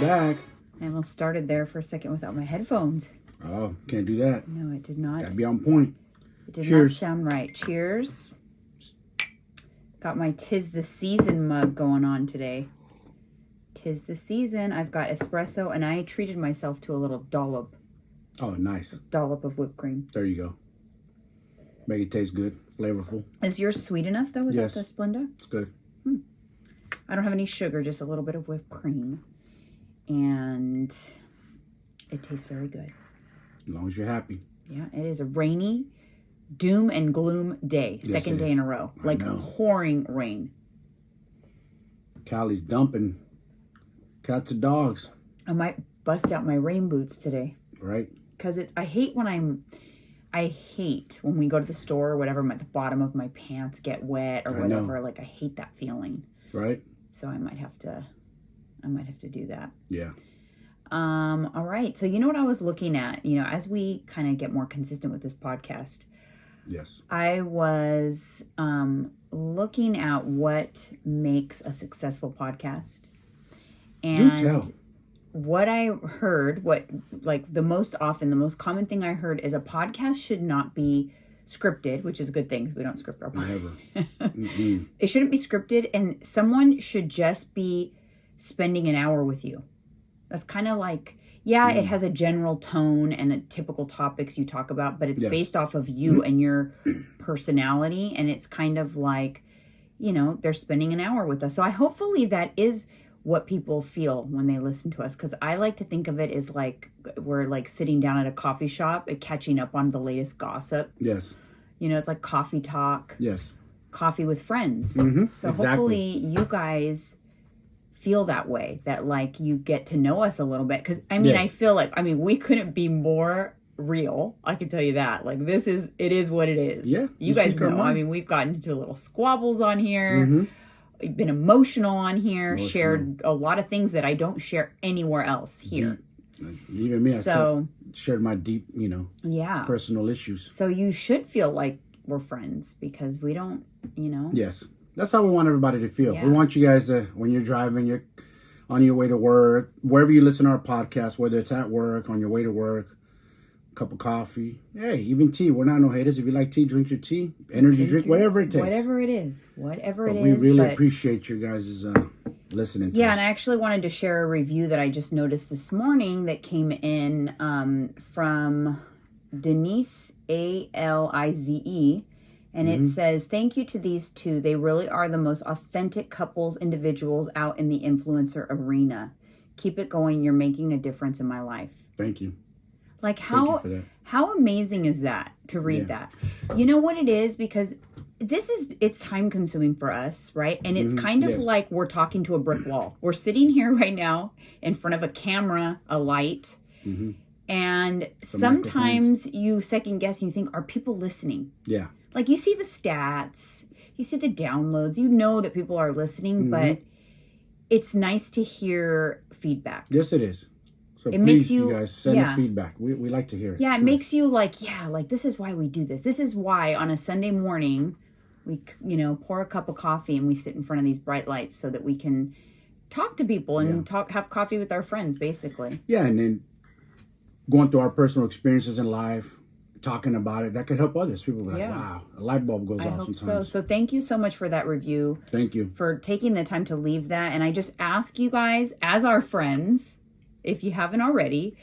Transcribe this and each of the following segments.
back. I almost started there for a second without my headphones. Oh, can't do that. No, it did not. Gotta be on point. It did Cheers. not sound right. Cheers. Got my 'Tis the Season mug going on today. 'Tis the season. I've got espresso, and I treated myself to a little dollop. Oh, nice. Dollop of whipped cream. There you go. Make it taste good, flavorful. Is yours sweet enough, though, without Yes. the Splenda? It's good. I don't have any sugar, just a little bit of whipped cream. And it tastes very good. As long as you're happy. Yeah, it is a rainy, doom and gloom day. Yes, Second it day is. in a row. I Like know. pouring rain. Callie's dumping cats and dogs, I might bust out my rain boots today. right? Because I hate when we go to the store or whatever, the bottom of my pants get wet or I know. whatever. Like, I hate that feeling. Right? So I might have to do that. Yeah. All right. So you know what I was looking at, as we kind of get more consistent with this podcast, Yes. I was looking at what makes a successful podcast. And Do tell. what I heard, the most common thing I heard is a podcast should not be scripted, which is a good thing because we don't script our podcast. Never. It shouldn't be scripted, and someone should just be spending an hour with you. That's kind of like, it has a general tone and a typical topics you talk about, but it's Yes. based off of you and your personality, and it's kind of like, they're spending an hour with us. So hopefully that is what people feel when they listen to us, because I like to think of it as like we're like sitting down at a coffee shop and catching up on the latest gossip. Yes. It's like coffee talk. Yes. Coffee with friends. Mm-hmm. So Exactly. hopefully you guys feel that way, that like you get to know us a little bit. Because Yes. I feel like, we couldn't be more real. I can tell you that. Like, it is what it is. Yeah, You we guys speak our know. mind. We've gotten into little squabbles on here. Mm-hmm. We've been emotional on here. Emotional. Shared a lot of things that I don't share anywhere else here. Even me, So, I shared my deep, yeah. personal issues. So you should feel like we're friends, because we don't, Yes. That's how we want everybody to feel. Yeah. We want you guys to, when you're driving, you're on your way to work, wherever you listen to our podcast, whether it's at work, on your way to work, a cup of coffee, hey, even tea. We're not no haters. If you like tea, drink your tea, energy drink, whatever it takes. Whatever it is. But we really appreciate you guys' listening to us. Yeah, and I actually wanted to share a review that I just noticed this morning that came in from Denise, Alize. And it says, "Thank you to these two. They really are the most authentic couples, individuals out in the influencer arena. Keep it going. You're making a difference in my life." Thank you. Like, Thank you for that. how amazing is that to read that? You know what it is? Because it's time consuming for us, right? And it's kind of Yes. like we're talking to a brick wall. We're sitting here right now in front of a camera, a light, and sometimes you second guess and you think, are people listening? Yeah. Like, you see the stats, you see the downloads, you know that people are listening, but it's nice to hear feedback. Yes, it is. So It please, makes you you- guys, send yeah. us feedback. We like to hear it. Yeah, it True. makes you like, this is why we do this. This is why on a Sunday morning we, pour a cup of coffee and we sit in front of these bright lights so that we can talk to people and have coffee with our friends, basically. Yeah, and then going through our personal experiences in life, talking about it, that could help others. People will be like, wow, a light bulb goes I off hope sometimes. so. So thank you so much for that review, Thank you. for taking the time to leave that. And I just ask you guys, as our friends, if you haven't already,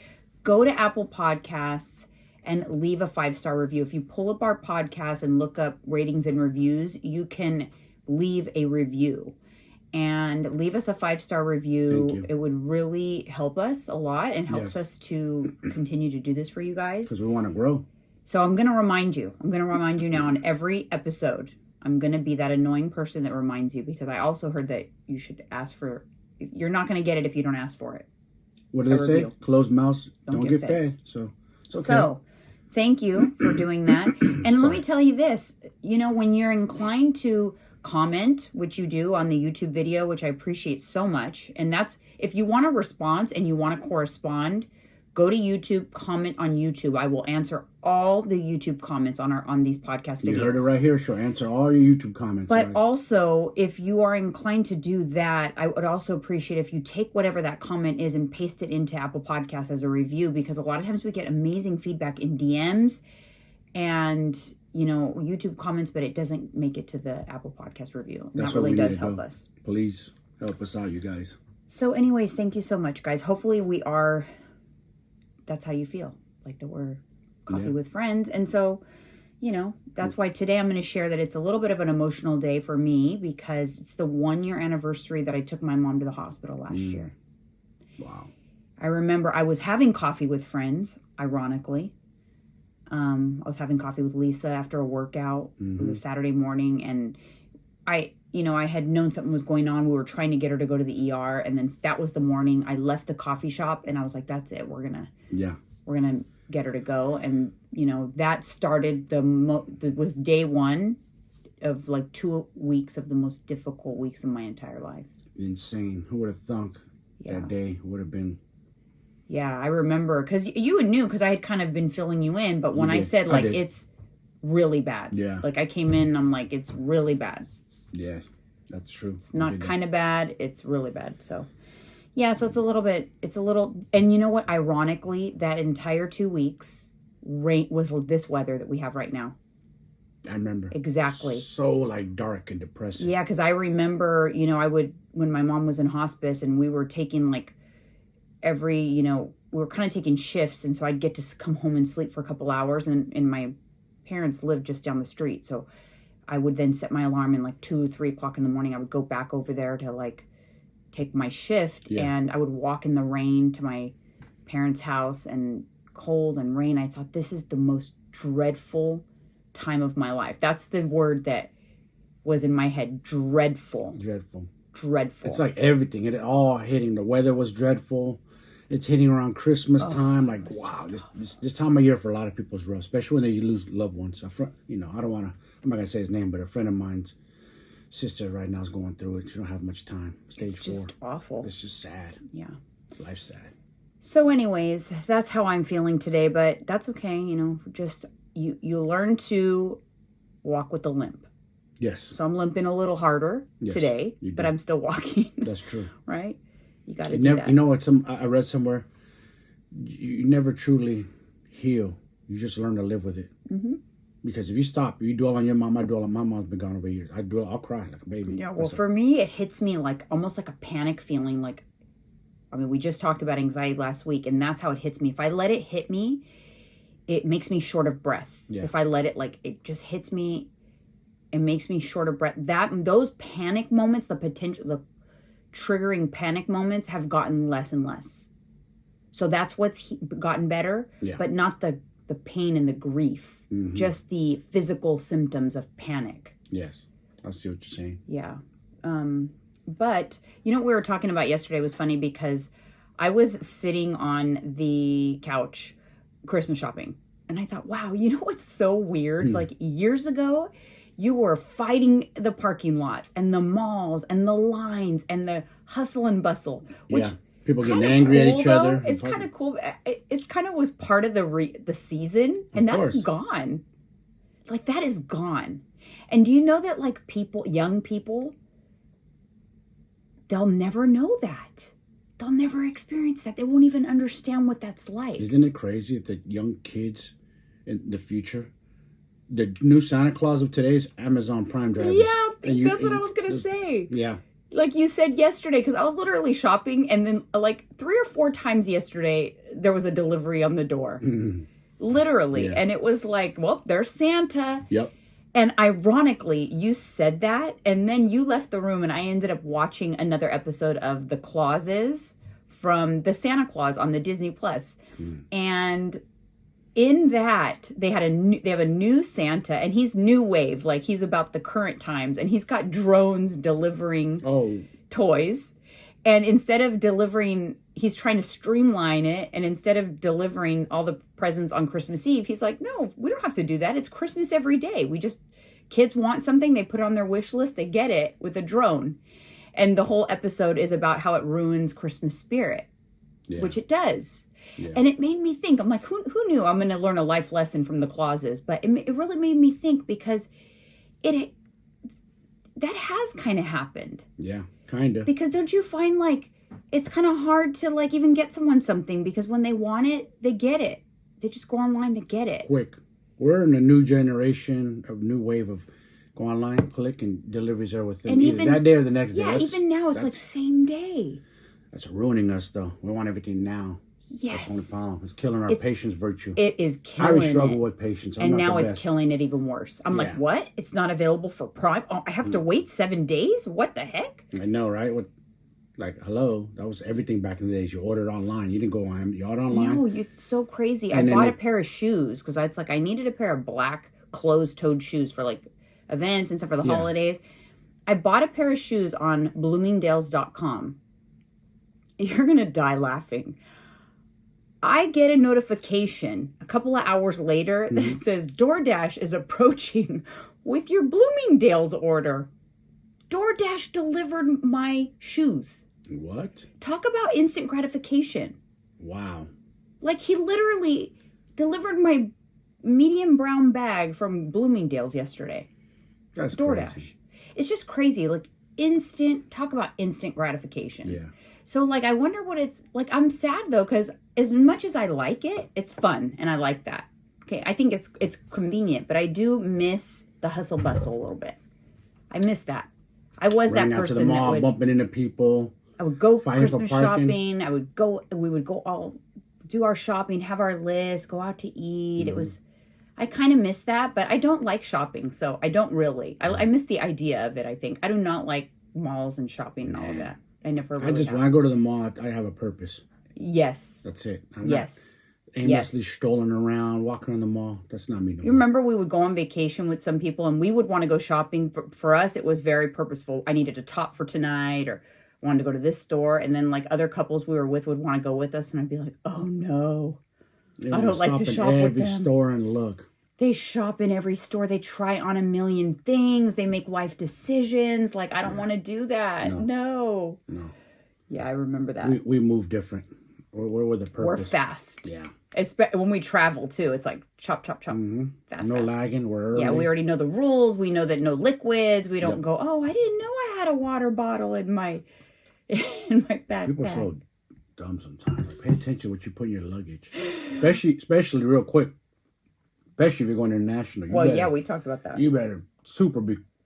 go to Apple Podcasts and leave a 5-star review. If you pull up our podcast and look up ratings and reviews, you can leave a review and leave us a 5-star review. Thank you. It would really help us a lot and helps us to continue to do this for you guys. Because we want to grow. So I'm going to remind you now on every episode. I'm going to be that annoying person that reminds you, because I also heard that you should ask for, you're not going to get it if you don't ask for it. What do they say? review. Closed mouths don't get fed. So it's okay. So thank you for doing that. And let me tell you this, when you're inclined to comment, which you do on the YouTube video, which I appreciate so much. And that's, if you want a response and you want to correspond, Go to YouTube, comment on YouTube. I will answer all the YouTube comments on these podcast videos. You heard it right here. She'll answer all your YouTube comments. But guys. also, if you are inclined to do that, I would also appreciate if you take whatever that comment is and paste it into Apple Podcasts as a review, because a lot of times we get amazing feedback in DMs and, YouTube comments, but it doesn't make it to the Apple Podcast review. And that really does help us. Please help us out, you guys. So anyways, thank you so much, guys. Hopefully that's how you feel, like that we're coffee with friends. And so, that's why today I'm going to share that it's a little bit of an emotional day for me, because it's the 1-year anniversary that I took my mom to the hospital last year. Wow. I remember I was having coffee with friends, ironically. I was having coffee with Lisa after a workout. It was a Saturday morning, and I had known something was going on. We were trying to get her to go to the ER, and then that was the morning I left the coffee shop, and I was like, that's it. We're going to get her to go. And, that started was day one of like 2 weeks of the most difficult weeks of my entire life. Insane. Who would have thunk that day would have been? Yeah, I remember, because you knew, because I had kind of been filling you in, but when I said, like, it's really bad. Yeah. Like, I came in, I'm like, it's really bad. Yeah, that's true. It's not kind of bad, it's really bad. So, yeah, so it's a little, and you know what? Ironically, that entire 2 weeks, rain was this weather that we have right now. I remember. Exactly. So, like, dark and depressing. Yeah, because I remember, when my mom was in hospice, and we were taking, like, we were kind of taking shifts, and so I'd get to come home and sleep for a couple hours, and my parents lived just down the street, so I would then set my alarm, and like 2 or 3 o'clock in the morning I would go back over there to like take my shift, and I would walk in the rain to my parents' house, and cold and rain. I thought, this is the most dreadful time of my life. That's the word that was in my head. Dreadful. It's like everything. It all hitting. The weather was dreadful. It's hitting around Christmas time. Like, wow, this time of year for a lot of people is rough, especially when they lose loved ones. I'm not going to say his name, but a friend of mine's sister right now is going through it. She don't have much time. Stage 4. It's just awful. It's just sad. Yeah. Life's sad. So anyways, that's how I'm feeling today, but that's okay. Just you learn to walk with a limp. Yes. So I'm limping a little harder today, but I'm still walking. That's true. Right? You got to do that. You know what? I read somewhere, you never truly heal. You just learn to live with it. Mm-hmm. Because if you stop, you dwell on your mom. My mom's been gone over years. I'll cry like a baby. Yeah. Well, for me, it hits me like almost like a panic feeling. Like, we just talked about anxiety last week, and that's how it hits me. If I let it hit me, it makes me short of breath. Yeah. If I let it, like, it just hits me. It makes me short of breath. Those panic moments, the triggering panic moments have gotten less and less. So that's what's gotten better, but not the pain and the grief, just the physical symptoms of panic. Yes, I see what you're saying. Yeah. But what we were talking about yesterday was funny, because I was sitting on the couch Christmas shopping, and I thought, wow, what's so weird? Like, years ago, you were fighting the parking lots and the malls and the lines and the hustle and bustle. Which people getting angry at each other. It's kind of cool. It's kind of was part of the season, and that's gone. Like, that is gone. And do you know that, like, young people, they'll never know that. They'll never experience that. They won't even understand what that's like. Isn't it crazy that young kids in the future, the new Santa Claus of today is Amazon Prime drivers? Yeah, that's what I was going to say. Yeah. Like you said yesterday, because I was literally shopping, and then like 3 or 4 times yesterday, there was a delivery on the door. Mm-hmm. Literally. Yeah. And it was like, well, there's Santa. Yep. And ironically, you said that, and then you left the room, and I ended up watching another episode of The Clauses from the Santa Claus on the Disney Plus. And in that, they have a new Santa, and he's new wave, like he's about the current times, and he's got drones delivering toys. And instead of delivering, he's trying to streamline it, and instead of delivering all the presents on Christmas Eve, he's like, no, we don't have to do that. It's Christmas every day. Kids want something, they put it on their wish list, they get it with a drone. And the whole episode is about how it ruins Christmas spirit. which it does. Yeah. And it made me think. I'm like, who knew I'm going to learn a life lesson from the clauses? But it really made me think because that has kind of happened. Yeah, kind of. Because don't you find like it's kind of hard to like even get someone something because when they want it, they get it. They just go online to get it. Quick. We're in a new generation, a new wave of go online, click, and deliveries are within either that day or the next day. Yeah, even now it's like same day. That's ruining us, though. We want everything now. Yes. That's the only problem. It's killing our patience virtue. It is killing I always struggle with patience. And now it's killing it even worse. I'm like, what? It's not available for Prime? Oh, I have to wait 7 days? What the heck? I know, right? Hello, that was everything back in the days. You ordered online. You didn't go on. You ordered online. No, it's so crazy. I bought a pair of shoes because it's like I needed a pair of black closed-toed shoes for like events and stuff for the holidays. I bought a pair of shoes on bloomingdales.com. You're going to die laughing. I get a notification a couple of hours later that says DoorDash is approaching with your Bloomingdale's order. DoorDash delivered my shoes. What? Talk about instant gratification. Wow. Like he literally delivered my medium brown bag from Bloomingdale's yesterday. That's DoorDash. Crazy. It's just crazy. Like talk about instant gratification. Yeah. So like I wonder what it's like. I'm sad though because as much as I like it, it's fun and I like that. Okay, I think it's convenient, but I do miss the hustle bustle a little bit. I miss that. I was Running that person out to the mall, that would bumping into people. I would go Christmas shopping. We would go all do our shopping, have our list, go out to eat. It was, I kind of miss that, but I don't like shopping, so I don't really. I miss the idea of it. I think I do not like malls and shopping and all of that. I never. Really when I go to the mall, I have a purpose. Yes. That's it. Yes. Aimlessly strolling around, walking on the mall. That's not me. You remember we would go on vacation with some people and we would want to go shopping. For us, it was very purposeful. I needed a top for tonight or wanted to go to this store. And then like other couples we were with would want to go with us. And I'd be like, oh no, I don't like to shop with them. Every store and look. They shop in every store. They try on a million things. They make life decisions. Like, I don't want to do that. No. Yeah, I remember that. We move different. We're with a purpose. We're fast. Yeah. It's when we travel too. It's like chop, chop, chop. Fast. No lagging. We're early. Yeah, we already know the rules. We know that no liquids. We don't go, oh, I didn't know I had a water bottle in my backpack. People are so dumb sometimes. Like, pay attention to what you put in your luggage. Especially real quick. Especially if you're going international. We talked about that. You better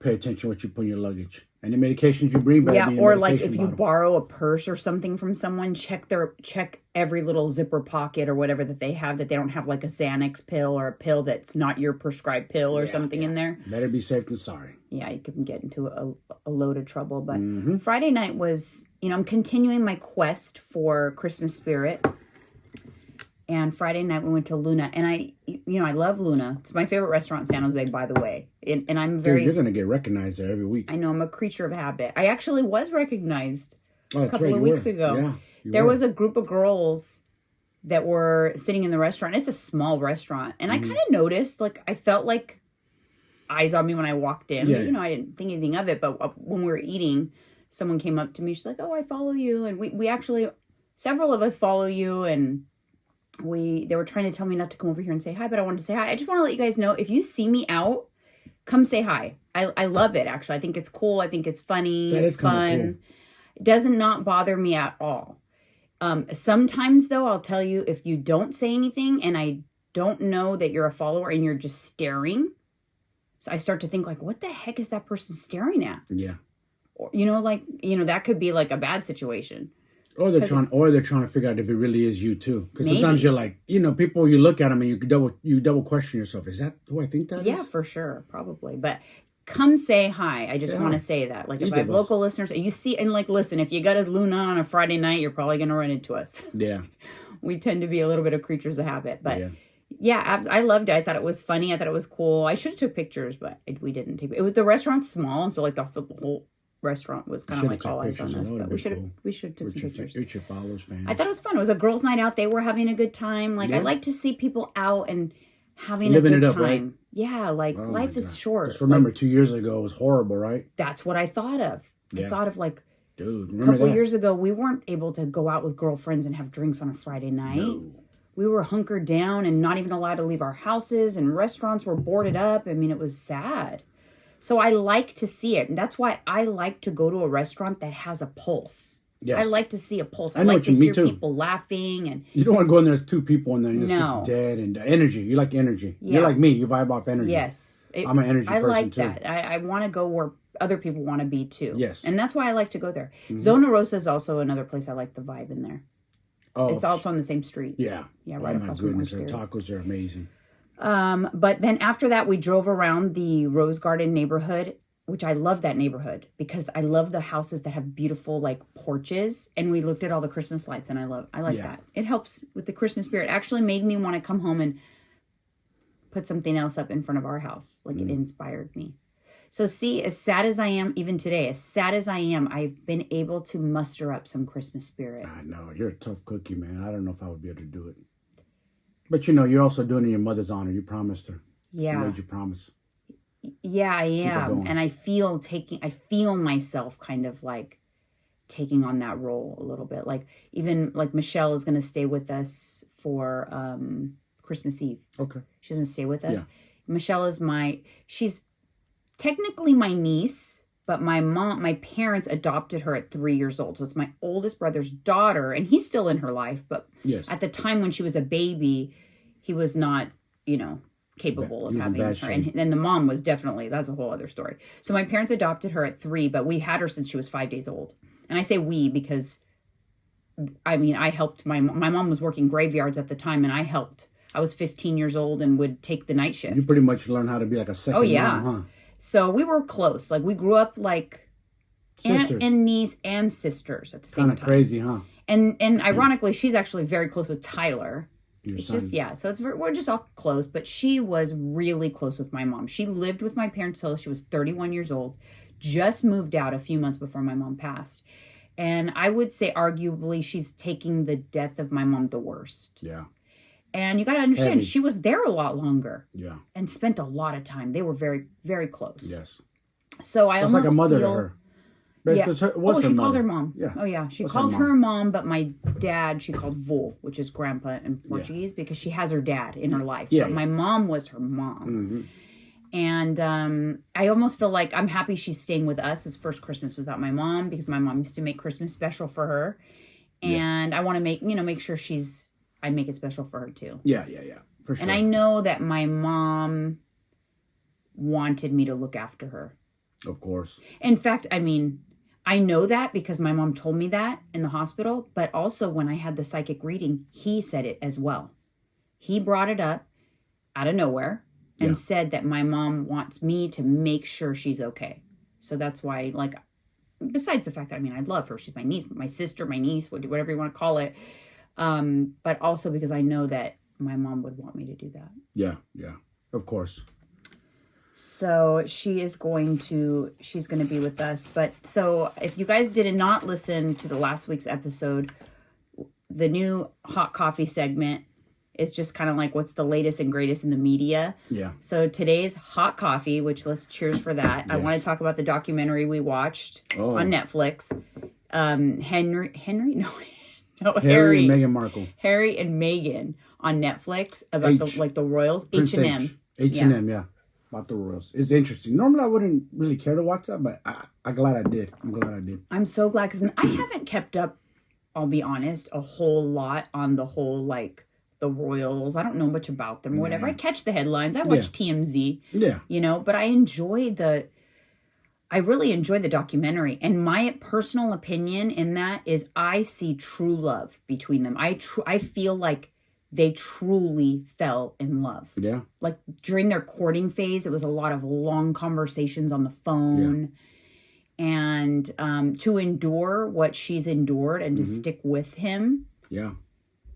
pay attention to what you put in your luggage. And the medications you bring back. Yeah, or like if you borrow a purse or something from someone, check every little zipper pocket or whatever that they have, that they don't have like a Xanax pill or a pill that's not your prescribed pill or something in there. Better be safe than sorry. Yeah, you can get into a load of trouble. But Friday night was, I'm continuing my quest for Christmas spirit. And Friday night we went to Luna, and I love Luna. It's my favorite restaurant in San Jose, by the way. And I'm very. Dude, you're gonna get recognized there every week. I know, I'm a creature of habit. I actually was recognized a couple of weeks ago. Yeah, there was a group of girls that were sitting in the restaurant. It's a small restaurant, and I kind of noticed, like, I felt like eyes on me when I walked in. Yeah. I didn't think anything of it, but when we were eating, someone came up to me. She's like, "Oh, I follow you," and we actually, several of us follow you, and. They were trying to tell me not to come over here and say hi, but I wanted to say hi. I just want to let you guys know, if you see me out, come say hi. I love it, actually. I think it's cool. I think it's funny. That is fun. Cool. It does not bother me at all. Sometimes, though, I'll tell you, if you don't say anything and I don't know that you're a follower and you're just staring, so I start to think, like, what the heck is that person staring at? Yeah. Or, that could be like a bad situation. Or they're trying to figure out if it really is you too. Because sometimes you're like, people, you look at them and you double question yourself. Is that who I think that is? Yeah, for sure, probably. But come say hi. I just want to say that. Like, if I have local listeners, and you see, and like, listen, if you go to Luna on a Friday night, you're probably going to run into us. Yeah. We tend to be a little bit of creatures of habit, but yeah, I loved it. I thought it was funny. I thought it was cool. I should have took pictures, but we didn't take it. The restaurant's small, and so like the whole restaurant was kind of like all eyes on us, but we should took some pictures. Reach your followers, fans. I thought it was fun. It was a girls' night out. They were having a good time. Like, I like to see people out and having a good time. Right? Yeah, like, life is short. Just remember, 2 years ago it was horrible, right? That's what I thought of. I thought of like, Dude, A remember couple that? years ago, we weren't able to go out with girlfriends and have drinks on a Friday night. No. We were hunkered down and not even allowed to leave our houses, and restaurants were boarded up. I mean, it was sad. So I like to see it. And that's why I like to go to a restaurant that has a pulse. Yes. I like to see a pulse. I I know like what to you mean, hear too. people laughing. And You don't want to go in there, there's two people in there and it's No. just dead. And energy. You like energy. Yeah. You're like me. You vibe off energy. yes, I'm an energy I person, like too. that. I want to go where other people want to be too. Yes. And that's why I like to go there. Zona Rosa is also another place I like the vibe in there. Oh, It's also on the same street. yeah. Yeah, right Oh, my across from goodness. Orange Their Theory. tacos are amazing. But then after that, we drove around the Rose Garden neighborhood, which I love that neighborhood because I love the houses that have beautiful like porches. And we looked at all the Christmas lights, and I like Yeah. that. It helps with the Christmas spirit. It actually made me want to come home and put something else up in front of our house. Like it inspired me. So see, as sad as I am, even today, as sad as I am, I've been able to muster up some Christmas spirit. I know. You're a tough cookie, man. I don't know if I would be able to do it. But you know, you're also doing it in your mother's honor. You promised her. She Yeah. made you promise. Yeah, I am. going. And I feel myself kind of like taking on that role a little bit. Like even like Michelle is going to stay with us for Christmas Eve. Okay. She doesn't stay with us. Yeah. Michelle is she's technically my niece, but my parents adopted her at 3 years old. So it's my oldest brother's daughter, and he's still in her life. But Yes. at the time when she was a baby, he was not, capable of He was in having her. bad shape. And the mom was definitely, that's a whole other story. So my parents adopted her at 3, but we had her since she was 5 days old. And I say we because, I helped my mom was working graveyards at the time, and I helped. I was 15 years old and would take the night shift. You pretty much learned how to be like a second yeah. mom, huh? So we were close. Like we grew up like Sisters. aunt and niece and sisters at the same Kind time. of crazy, huh? And ironically, she's actually very close with Tyler. Your It's son. just, yeah. So we're just all close, but she was really close with my mom. She lived with my parents till she was 31 years old, just moved out a few months before my mom passed. And I would say arguably she's taking the death of my mom the worst. Yeah. And you got to understand, Heavy. she was there a lot longer Yeah. and spent a lot of time. They were very, very close. Yes. So I That's almost like a mother feel, to her. Yeah. What's her she mother? called her mom. Yeah. Oh, yeah. She What's called her her mom, but my dad, she called Vô, which is grandpa in Portuguese, because she has her dad in her life. Yeah, But my mom was her mom. Mm-hmm. And I almost feel like I'm happy she's staying with us. It's first Christmas without my mom, because my mom used to make Christmas special for her. And I want to make sure I make it special for her too. Yeah. For sure. And I know that my mom wanted me to look after her. Of course. In fact, I know that because my mom told me that in the hospital, but also when I had the psychic reading, he said it as well. He brought it up out of nowhere and said that my mom wants me to make sure she's okay. So that's why, like, besides the fact that, I love her. She's my niece, my sister, my niece, whatever you want to call it. But also because I know that my mom would want me to do that. Yeah. Of course. So she's going to be with us. But so if you guys did not listen to the last week's episode, the new hot coffee segment is just kind of like what's the latest and greatest in the media. Yeah. So today's hot coffee, which let's cheers for that. I want to talk about the documentary we watched on Netflix. Harry Harry and Meghan Markle. Harry and Meghan on Netflix about the royals. H&M. H&M, yeah. About the royals. It's interesting. Normally I wouldn't really care to watch that, but I'm glad I did. I'm so glad because I haven't kept up, I'll be honest, a whole lot on the whole, like, the royals. I don't know much about them or whatever. I catch the headlines. I watch TMZ. Yeah. But I really enjoy the documentary. And my personal opinion in that is I see true love between them. I feel like they truly fell in love. Yeah. Like during their courting phase, it was a lot of long conversations on the phone. Yeah. And to endure what she's endured and to stick with him. Yeah.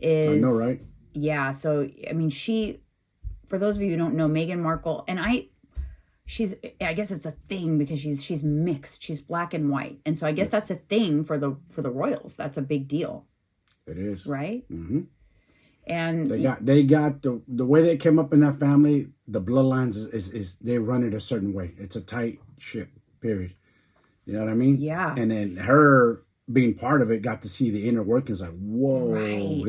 I know, right? Yeah. So, for those of you who don't know, Meghan Markle, and I guess it's a thing because she's mixed. She's black and white. And so I guess that's a thing for the royals. That's a big deal. It is. Right? Mm-hmm. And they got the way they came up in that family, the bloodlines is they run it a certain way. It's a tight ship, period. You know what I mean? Yeah. And then her being part of it got to see the inner workings. Like, whoa, Right.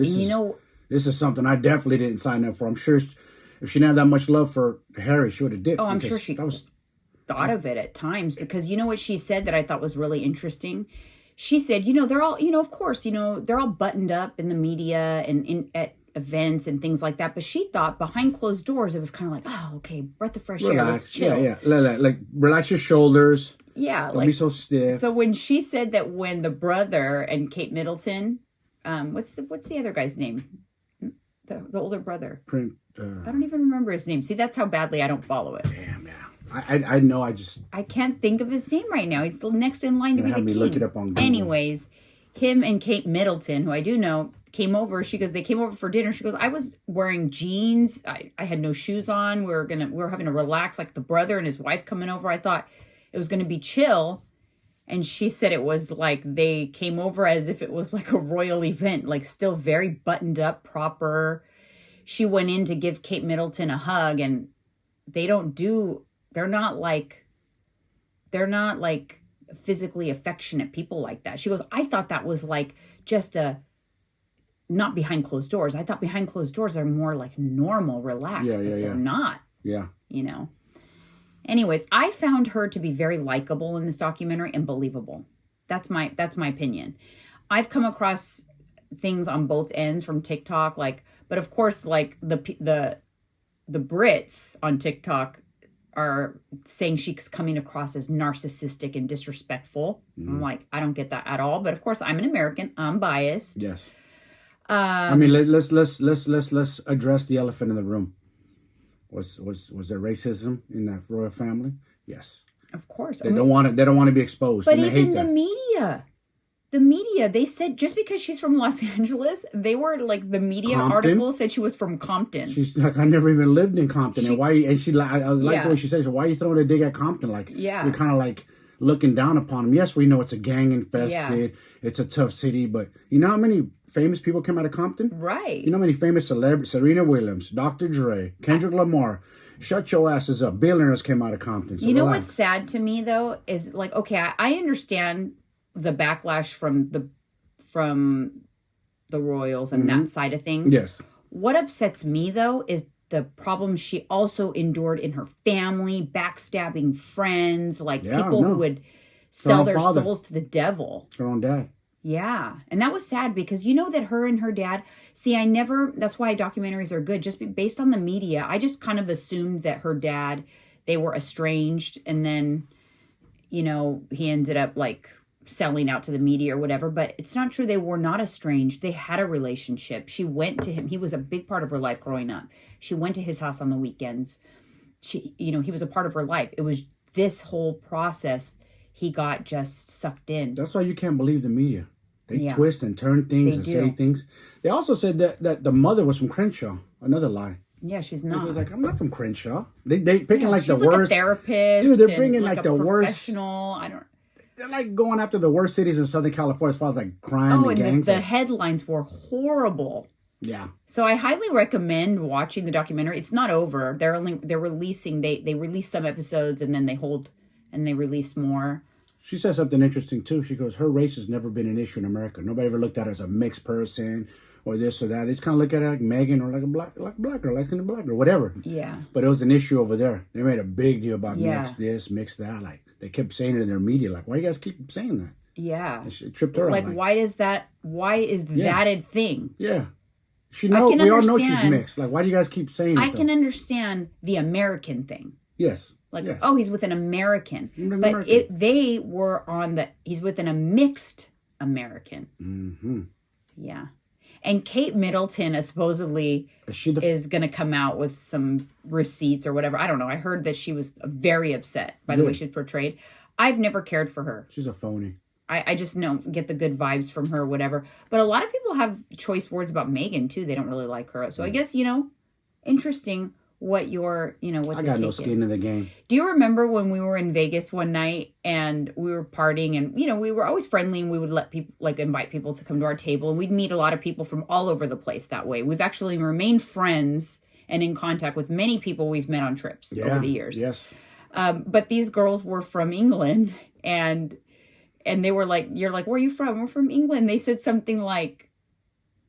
this is something I definitely didn't sign up for. I'm sure if she didn't have that much love for Harry, she would have dipped. Oh, I'm sure she thought of it at times, because you know what she said that I thought was really interesting? She said, they're all, of course, they're all buttoned up in the media and at events and things like that. But she thought behind closed doors, it was kind of like, oh, okay, breath of fresh air. Let's chill. Yeah. Like relax your shoulders. Yeah. Don't be so stiff. So when she said that when the brother and Kate Middleton, what's the other guy's name? The older brother. I don't even remember his name. See, that's how badly I don't follow it. Damn, yeah. I know. I can't think of his name right now. He's the next in line to be the king. Have me look it up on Google. Anyways, him and Kate Middleton, who I do know, came over. She goes, they came over for dinner. She goes, I was wearing jeans. I had no shoes on. We were having to relax, like the brother and his wife coming over. I thought it was going to be chill. And she said it was like they came over as if it was like a royal event, like still very buttoned up, proper. She went in to give Kate Middleton a hug, and they're not like physically affectionate people like that. She goes, I thought that was like just not behind closed doors. I thought behind closed doors are more like normal, relaxed, but they're not. Yeah. Anyways, I found her to be very likable in this documentary and believable. That's my opinion. I've come across things on both ends from TikTok, but of course, like the Brits on TikTok are saying she's coming across as narcissistic and disrespectful. I'm like, I don't get that at all. But of course, I'm an American. I'm biased. Yes. I mean, let's address the elephant in the room. Was there racism in that royal family? Yes. Of course. They don't want to be exposed. But even the media, they said just because she's from Los Angeles, they were like, the media article said she was from Compton. She's like, I never even lived in Compton. I like the way she says, why are you throwing a dig at Compton? Like, you're kind of like looking down upon them. Yes, we know it's a gang infested. It's a tough city, but you know how many famous people came out of Compton? Right. You know how many famous celebrities? Serena Williams, Dr. Dre, Kendrick Lamar. Shut your asses up. Billionaires came out of Compton. So you know what's sad to me though is like, okay, I understand the backlash from the royals and that side of things. Yes. What upsets me though is the problems she also endured in her family, backstabbing friends, like people who would sell their souls to the devil. Her own dad. Yeah. And that was sad because you know that her and her dad, that's why documentaries are good, just based on the media. I just kind of assumed that her dad, they were estranged, and then, he ended up like selling out to the media or whatever, but it's not true. They were not estranged. They had a relationship. She went to him. He was a big part of her life growing up. She went to his house on the weekends. He was a part of her life. It was this whole process he got just sucked in. That's why you can't believe the media. They twist and turn things and say things. They also said that the mother was from Crenshaw. Another lie. Yeah, she's not. She was like, I'm not from Crenshaw. They picking like the she's worst. Like a therapist. Dude, they're bringing like the worst. Professional. They're like going after the worst cities in Southern California as far as like crime and gangs. The headlines were horrible. Yeah. So I highly recommend watching the documentary. It's not over. They're releasing. They release some episodes and then they release more. She said something interesting too. She goes, her race has never been an issue in America. Nobody ever looked at her as a mixed person or this or that. They just kind of look at her like Meghan or like a black girl, light-skinned black girl, whatever. Yeah. But it was an issue over there. They made a big deal about mix this, mix that. Like they kept saying it in their media. Like, why you guys keep saying that? Yeah. It tripped her up. Like, why is that a thing? Yeah. We all know she's mixed. Like, why do you guys keep saying it? I can understand the American thing. Yes. Like, he's with an American. But they were he's with a mixed American. Mm-hmm. Yeah. And Kate Middleton supposedly is going to come out with some receipts or whatever. I don't know. I heard that she was very upset by the way she's portrayed. I've never cared for her. She's a phony. I just don't get the good vibes from her or whatever. But a lot of people have choice words about Meghan, too. They don't really like her. So I guess, interesting what your, what I got no skin in the game. Do you remember when we were in Vegas one night and we were partying and, we were always friendly and we would let people, invite people to come to our table, and we'd meet a lot of people from all over the place that way. We've actually remained friends and in contact with many people we've met on trips over the years. Yes. But these girls were from England, and And they were like, you're like, where are you from? We're from England. They said something like,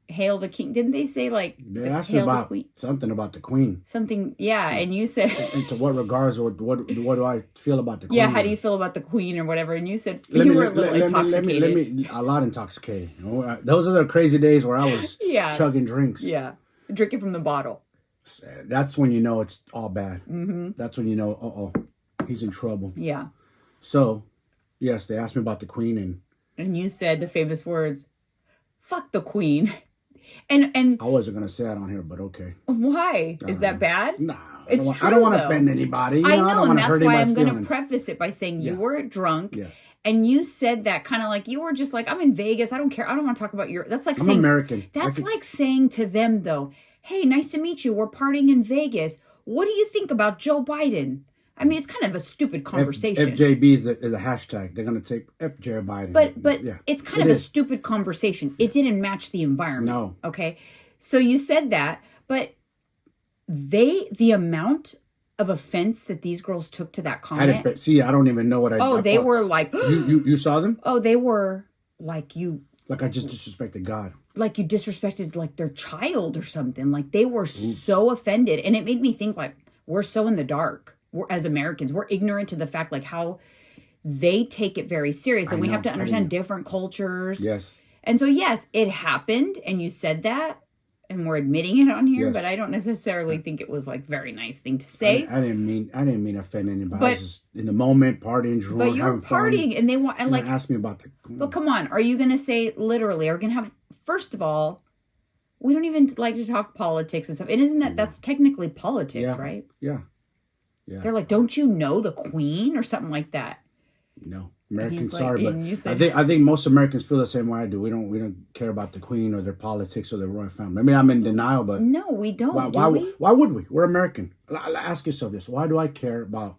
hail the king. Didn't they say like, They asked me about something about the queen. Something, yeah. And you said, and to what regards, or what do I feel about the queen? Yeah, how do you feel about the queen or whatever? And you said you were a little intoxicated. Let me, a lot intoxicated. Those are the crazy days where I was chugging drinks. Yeah, drinking from the bottle. That's when you know it's all bad. Mm-hmm. That's when you know, he's in trouble. Yeah. So, yes, they asked me about the queen, and you said the famous words, "Fuck the queen." And I wasn't gonna say it on here, but okay. Why? Is that bad? Nah, it's true. I don't want to offend anybody. I know, I don't and that's why I'm going to preface it by saying you were drunk. Yes. And you said that kind of like you were just like, I'm in Vegas. I don't care. I don't want to talk about your. That's like I'm saying American. That's like saying to them though, "Hey, nice to meet you. We're partying in Vegas. What do you think about Joe Biden?" I mean, it's kind of a stupid conversation. FJB is the hashtag. They're going to take F Joe Biden. But yeah, it's kind of a stupid conversation. It didn't match the environment. No. Okay. So you said that, but the amount of offense that these girls took to that comment. I don't even know what I. Oh, they were like. You saw them? Oh, they were like you. Like I just disrespected God. Like you disrespected like their child or something. Like they were so offended, and it made me think like we're so in the dark. We're as Americans, we're ignorant to the fact like how they take it very serious, and we have to understand different cultures. Yes. And so yes, it happened, and you said that. And we're admitting it on here, but I don't necessarily think it was like very nice thing to say. I didn't mean to offend anybody. I was just in the moment, partying, drunk, but you're partying, and they want and like ask me about the. But come on, are you gonna say literally? Are we gonna have? First of all, we don't even like to talk politics and stuff. And isn't that's technically politics, right? Yeah. They're like, don't you know the Queen or something like that? No. Americans, sorry, but I think most Americans feel the same way I do. We don't care about the Queen or their politics or their royal family. Maybe I'm in denial, but no, we don't. Why would we? We're American. Ask yourself this: why do I care about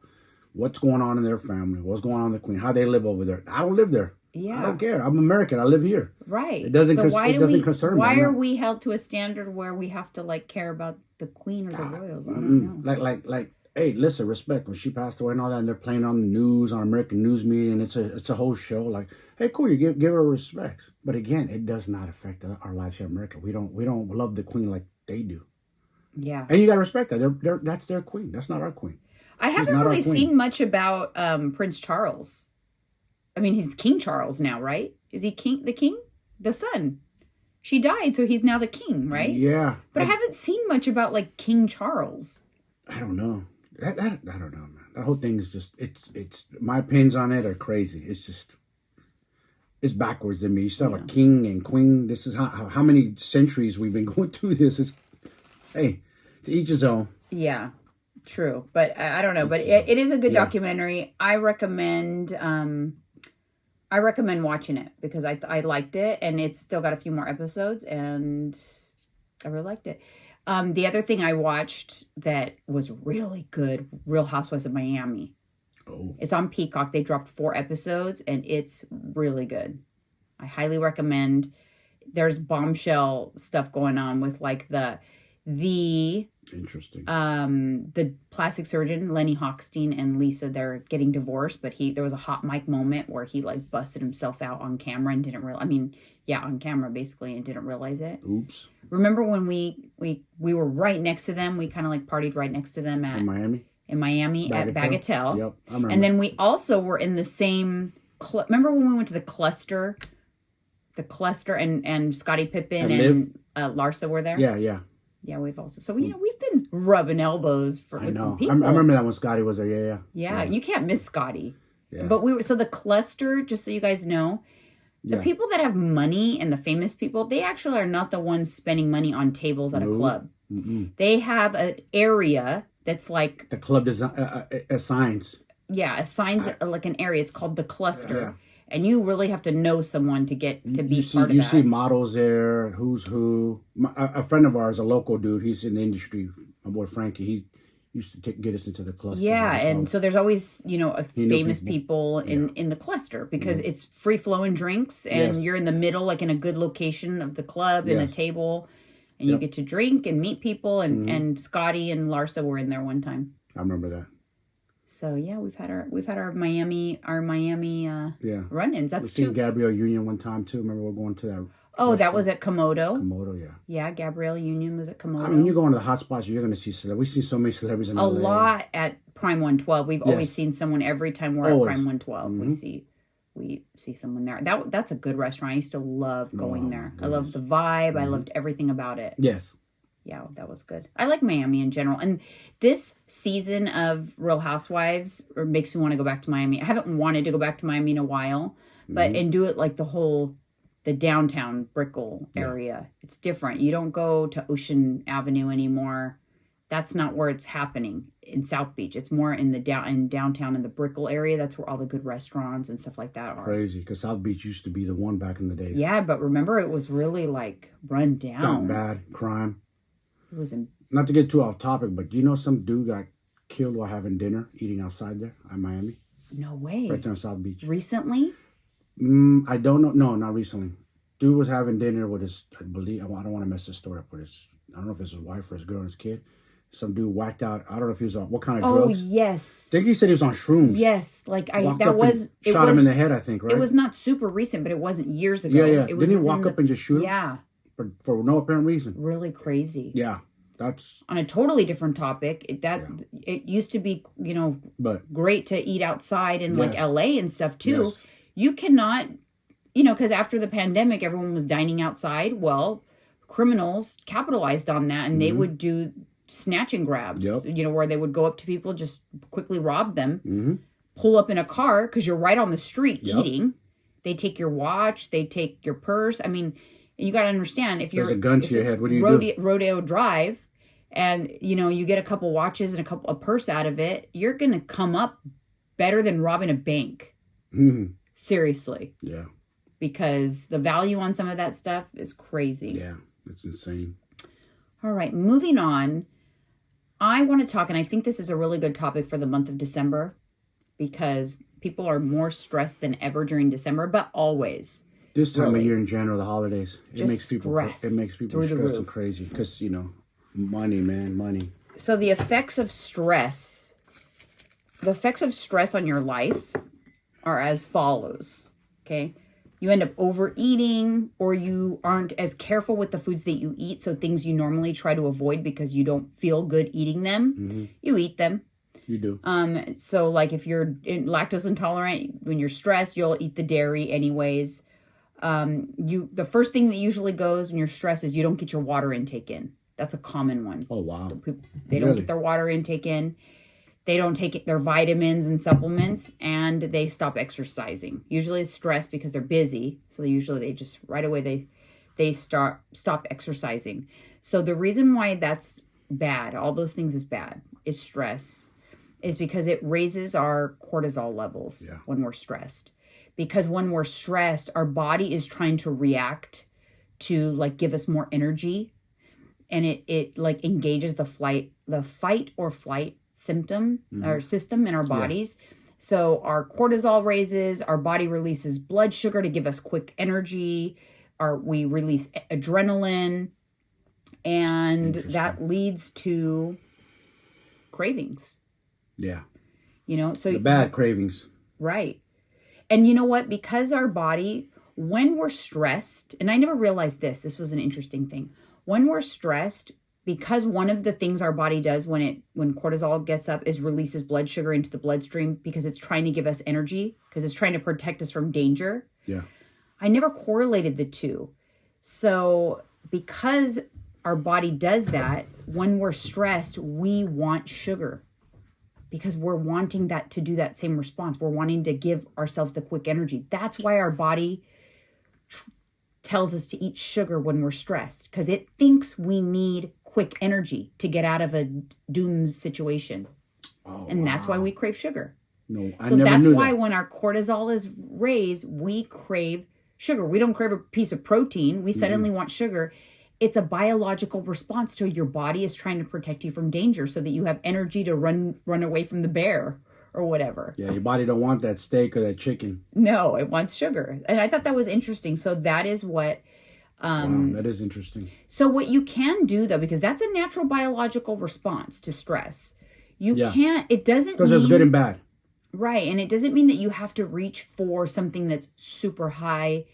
what's going on in their family, what's going on in the Queen, how they live over there? I don't live there. Yeah, I don't care. I'm American. I live here. Right. It doesn't. Concern me. Why are we held to a standard where we have to like care about the Queen or the royals? I don't know. Like. Hey, listen, respect. When she passed away and all that, and they're playing on the news, on American news media, and it's a whole show. Like, hey, cool, you give her respects. But again, it does not affect our lives here in America. We don't love the Queen like they do. Yeah. And you gotta respect that. That's their Queen. That's not our Queen. I haven't really seen much about Prince Charles. I mean, he's King Charles now, right? Is he king? The son. She died, so he's now the king, right? Yeah. But I haven't seen much about like King Charles. I don't know. I don't know, man. That whole thing is just, it's my opinions on it are crazy. It's just, it's backwards in me. You still have a king and queen. This is how many centuries we've been going through this. Hey, to each his own. Yeah, true. But I don't know. But it is a good documentary. I recommend watching it because I liked it, and it's still got a few more episodes, and I really liked it. The other thing I watched that was really good, Real Housewives of Miami. Oh. It's on Peacock. They dropped 4 episodes, and it's really good. I highly recommend. There's bombshell stuff going on with like the interesting. The plastic surgeon, Lenny Hochstein, and Lisa, they're getting divorced, but there was a hot mic moment where he like busted himself out on camera and didn't realize, on camera basically, and didn't realize it. Oops. Remember when we were right next to them? We kind of like partied right next to them in Miami? In Miami at Bagatelle. Yep, I remember. And then we also were in the same, remember when we went to the cluster? The cluster and Scottie Pippen and Larsa were there? Yeah. Yeah, we've also, so we've been rubbing elbows with some people. I remember that when Scotty was there. Yeah, you can't miss Scotty. Yeah. But so the cluster, just so you guys know, the people that have money and the famous people, they actually are not the ones spending money on tables at a club. Mm-mm. They have an area that's like... The club assigns. Yeah, assigns like an area. It's called the cluster. Yeah. And you really have to know someone to get to be part of that. You see models there, who's who. A friend of ours, a local dude, he's in the industry. My boy Frankie, he used to get us into the cluster. Yeah, and so there's always, famous people in the cluster because it's free-flowing drinks, and you're in the middle, like in a good location of the club, in a table, and you get to drink and meet people, and Scotty and Larsa were in there one time. I remember that. So yeah, we've had our Miami Yeah. run-ins. We That's seen two. Gabrielle Union one time too. Remember we're going to that Oh, that restaurant? was at Komodo. Komodo, yeah. Yeah, Gabrielle Union was at Komodo. I mean, you go into the hot spots, you're going to see celebrities. We see so many celebrities in A LA. lot at Prime 112. We've always Yes. seen someone every time we're Always. at Prime 112. We see someone there. That's a good restaurant. I used to love going there. I loved the vibe. I loved everything about it. Yes. Yeah, that was good. I like Miami in general. And this season of Real Housewives makes me want to go back to Miami. I haven't wanted to go back to Miami in a while, but and do it like the downtown Brickell area. It's different. You don't go to Ocean Avenue anymore. That's not where it's happening in South Beach. It's more in downtown in the Brickell area. That's where all the good restaurants and stuff like that are. Crazy, because South Beach used to be the one back in the days. Yeah, but remember, it was really like run down. Got bad, crime. It was in. Not to get too off topic, but do you know some dude got killed while having dinner, eating outside there at Miami? No way. Right there on South Beach. Recently? I don't know. No, not recently. Dude was having dinner with his, I believe, I don't want to mess this story up with his, I don't know if it's his wife or his girl or his kid. Some dude whacked out, I don't know if he was on, what kind of drugs? Oh, yes. I think he said he was on shrooms. Yes. Like, Walked up and shot him in the head, I think, right? It was not super recent, but it wasn't years ago. Yeah, yeah. It was Didn't he walk up and just shoot him? Yeah. For no apparent reason. Really crazy. Yeah. That's on a totally different topic. It used to be, but great to eat outside in like LA and stuff too. Yes. You cannot, because after the pandemic, everyone was dining outside. Well, criminals capitalized on that, and they would do snatch and grabs. Yep. Where they would go up to people, just quickly rob them, pull up in a car because you're right on the street eating. They take your watch, they take your purse. I mean, you got to understand if there's a gun to your head. What do you do? Rodeo Drive. And, you get a couple watches and a purse out of it, you're going to come up better than robbing a bank. Mm-hmm. Seriously. Yeah. Because the value on some of that stuff is crazy. Yeah, it's insane. All right, moving on. I want to talk, and I think this is a really good topic for the month of December, because people are more stressed than ever during December, but always. This time of year in general, the holidays, it makes people stressed and crazy because, money, man, money. So the effects of stress on your life are as follows, okay? You end up overeating, or you aren't as careful with the foods that you eat, so things you normally try to avoid because you don't feel good eating them, you eat them. You do. So like if you're lactose intolerant, when you're stressed, you'll eat the dairy anyways. The first thing that usually goes when you're stressed is you don't get your water intake in. That's a common one. Oh, wow. They don't get their water intake in. They don't take their vitamins and supplements, and they stop exercising. Usually it's stress because they're busy. So they just right away they stop exercising. So the reason why that's bad, all those things is bad, is stress, is because it raises our cortisol levels when we're stressed. Because when we're stressed, our body is trying to react to like give us more energy. And it like engages the fight or flight symptom or system in our bodies. Yeah. So our cortisol raises, our body releases blood sugar to give us quick energy. We release adrenaline, and that leads to cravings. Yeah. So the bad cravings. Right. And you know what? Because our body, when we're stressed, and I never realized this was an interesting thing. When we're stressed, because one of the things our body does when cortisol gets up is releases blood sugar into the bloodstream because it's trying to give us energy, because it's trying to protect us from danger. Yeah. I never correlated the two. So because our body does that, when we're stressed, we want sugar because we're wanting that to do that same response. We're wanting to give ourselves the quick energy. That's why our body tells us to eat sugar when we're stressed, because it thinks we need quick energy to get out of a doomed situation. And that's why we crave sugar. No, I so never that's knew why that. When our cortisol is raised, we crave sugar. We don't crave a piece of protein. We suddenly want sugar. It's a biological response to your body is trying to protect you from danger so that you have energy to run away from the bear or whatever. Yeah, your body don't want that steak or that chicken. No, it wants sugar. And I thought that was interesting. So that is what... wow, that is interesting. So what you can do, though, because that's a natural biological response to stress, You Yeah. can't, it doesn't Because there's good and bad. right. And it doesn't mean that you have to reach for something that's super high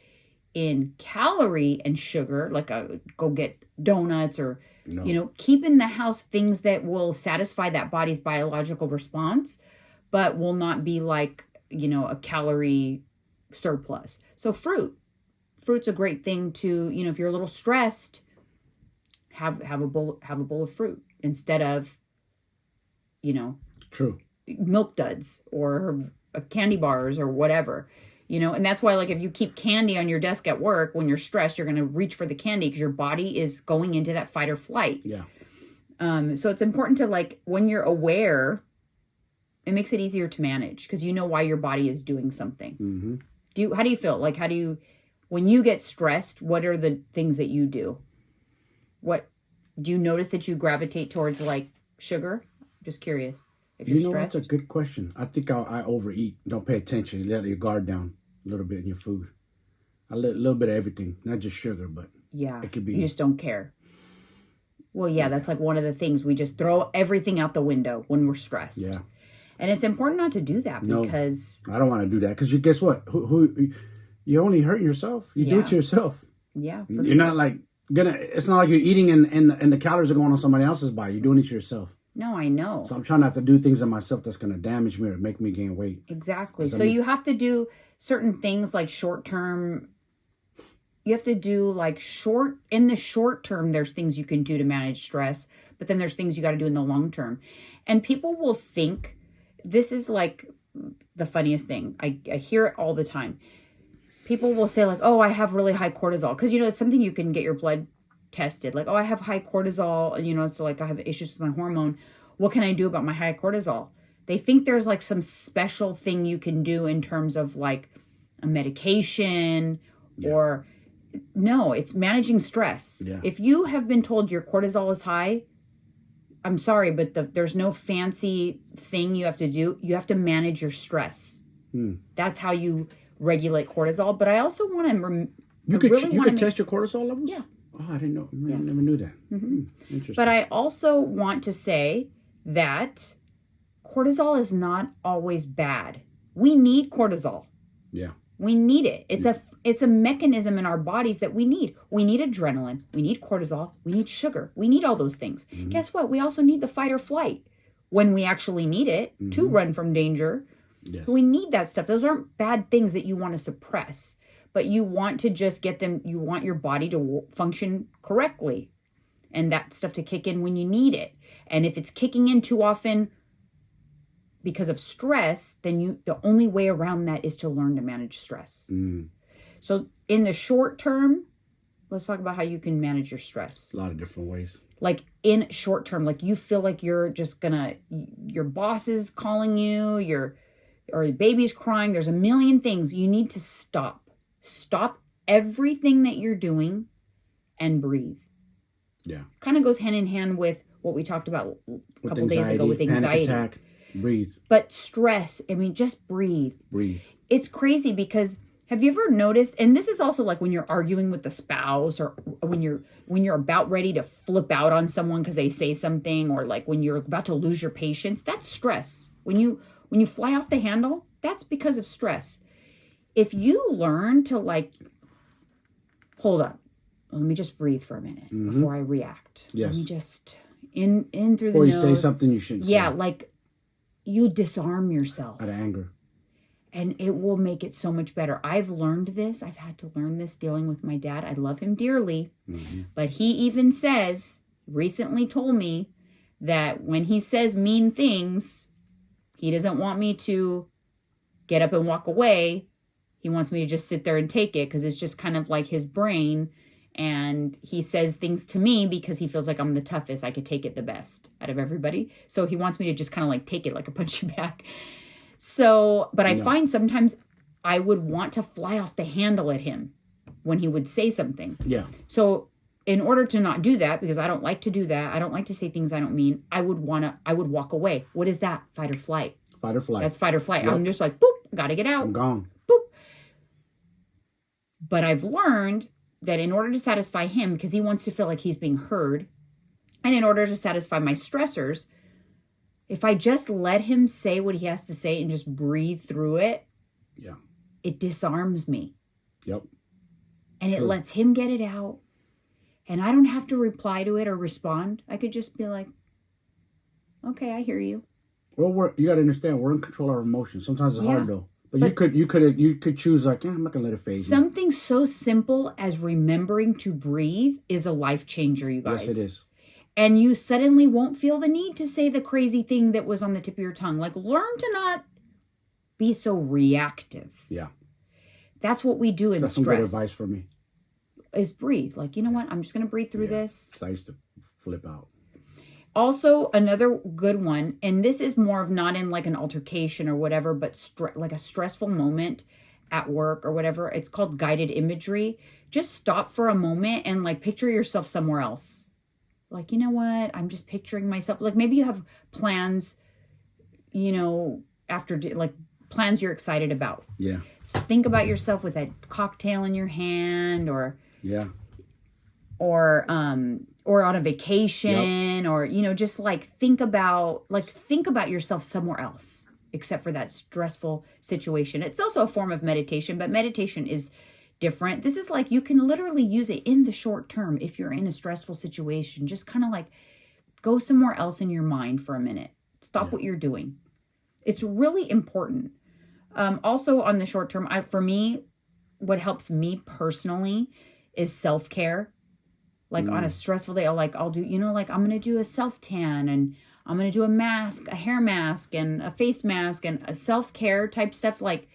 in calorie and sugar, like go get donuts or, No. keep in the house things that will satisfy that body's biological response, but will not be like, a calorie surplus. So fruit's a great thing to, if you're a little stressed, have a bowl of fruit instead of, True. milk duds or candy bars or whatever, and that's why, like, if you keep candy on your desk at work, when you're stressed, you're going to reach for the candy because your body is going into that fight or flight. Yeah. So it's important to, like, when you're aware, it makes it easier to manage because you know why your body is doing something. Mm-hmm. How do you feel? Like, when you get stressed, what are the things that you do? What do you notice that you gravitate towards, like sugar? Just curious. If you're stressed. That's a good question. I think I overeat. Don't pay attention. You let your guard down a little bit in your food. I let a little bit of everything, not just sugar, but it could be. You just don't care. Well, yeah, that's like one of the things. We just throw everything out the window when we're stressed. Yeah. And it's important not to do that because... I don't want to do that because guess what? You're only hurting yourself. You do it to yourself. Yeah. You're not like it's not like you're eating and the calories are going on somebody else's body. You're doing it to yourself. No, I know. So I'm trying not to do things in myself that's going to damage me or make me gain weight. Exactly. So you have to do certain things like short term. You have to do like in the short term, there's things you can do to manage stress, but then there's things you got to do in the long term. And people will think this is like the funniest thing. I hear it all the time. People will say like, oh, I have really high cortisol. Because, it's something you can get your blood tested. Like, oh, I have high cortisol, so like I have issues with my hormone. What can I do about my high cortisol? They think there's like some special thing you can do in terms of like a medication or no, it's managing stress. Yeah. If you have been told your cortisol is high, I'm sorry, but there's no fancy thing you have to do. You have to manage your stress. That's how you regulate cortisol. But I also want to... You could test your cortisol levels? Yeah. Oh, I didn't know. I never knew that. Mm-hmm. Interesting. But I also want to say that cortisol is not always bad. We need cortisol. Yeah. We need it. It's a mechanism in our bodies that we need. We need adrenaline. We need cortisol. We need sugar. We need all those things. Mm-hmm. Guess what? We also need the fight or flight when we actually need it to run from danger. Yes. We need that stuff. Those aren't bad things that you want to suppress, but you want to just get them. You want your body to function correctly and that stuff to kick in when you need it. And if it's kicking in too often because of stress, then the only way around that is to learn to manage stress. So in the short term, let's talk about how you can manage your stress. A lot of different ways. Like in short term, like you feel like you're just your boss is calling you, or your baby's crying. There's a million things. You need to stop. Stop everything that you're doing and breathe. Yeah. Kind of goes hand in hand with what we talked about a couple days ago with anxiety. Panic attack, breathe. But stress, just breathe. Breathe. It's crazy because have you ever noticed, and this is also like when you're arguing with the spouse or when you're about ready to flip out on someone because they say something, or like when you're about to lose your patience, that's stress. When you fly off the handle, that's because of stress. If you learn to like, hold up, let me just breathe for a minute before I react. Yes. Let me just in through the nose. Before you nose. say something you shouldn't say. Yeah, like you disarm yourself. Out of anger. And it will make it so much better. I've learned this. I've had to learn this dealing with my dad. I love him dearly. But he even recently told me that when he says mean things, he doesn't want me to get up and walk away. He wants me to just sit there and take it because it's just kind of like his brain. And he says things to me because he feels like I'm the toughest. I could take it the best out of everybody. So he wants me to just kind of like take it like a punching bag. So, but I find sometimes I would want to fly off the handle at him when he would say something. Yeah. So in order to not do that, because I don't like to do that, I don't like to say things I don't mean, I would walk away. What is that? Fight or flight. Fight or flight. That's fight or flight. Yep. I'm just like, boop, gotta get out. I'm gone. Boop. But I've learned that in order to satisfy him, because he wants to feel like he's being heard, and in order to satisfy my stressors, If I just let him say what he has to say and just breathe through it, Yeah. it disarms me. Yep. And it lets him get it out. And I don't have to reply to it or respond. I could just be like, okay, I hear you. Well, you got to understand, we're in control of our emotions. Sometimes it's hard though. But you could choose like, I'm not gonna let it phase me. Something so simple as remembering to breathe is a life changer, you guys. Yes, it is. And you suddenly won't feel the need to say the crazy thing that was on the tip of your tongue. Like, learn to not be so reactive. Yeah. That's what we do in That's stress. some good advice for me. Is breathe. Like, you know what? I'm just gonna breathe through this. I used to flip out. Also, another good one, and this is more of not in like an altercation or whatever, but like a stressful moment at work or whatever. It's called guided imagery. Just stop for a moment and like picture yourself somewhere else. Like, you know what? I'm just picturing myself. Like maybe you have plans, you know, after like plans you're excited about. Yeah. So think about yourself with a cocktail in your hand or or on a vacation or, you know, just like think about yourself somewhere else except for that stressful situation. It's also a form of meditation, but meditation is different. This is like, you can literally use it in the short term. If you're in a stressful situation, just kind of like go somewhere else in your mind for a minute. Stop what you're doing. It's really important. Also on the short term, for me, what helps me personally is self-care. Like on a stressful day, I'll do, you know, like I'm going to do a self-tan and I'm going to do a mask, a hair mask and a face mask and a self-care type stuff. Like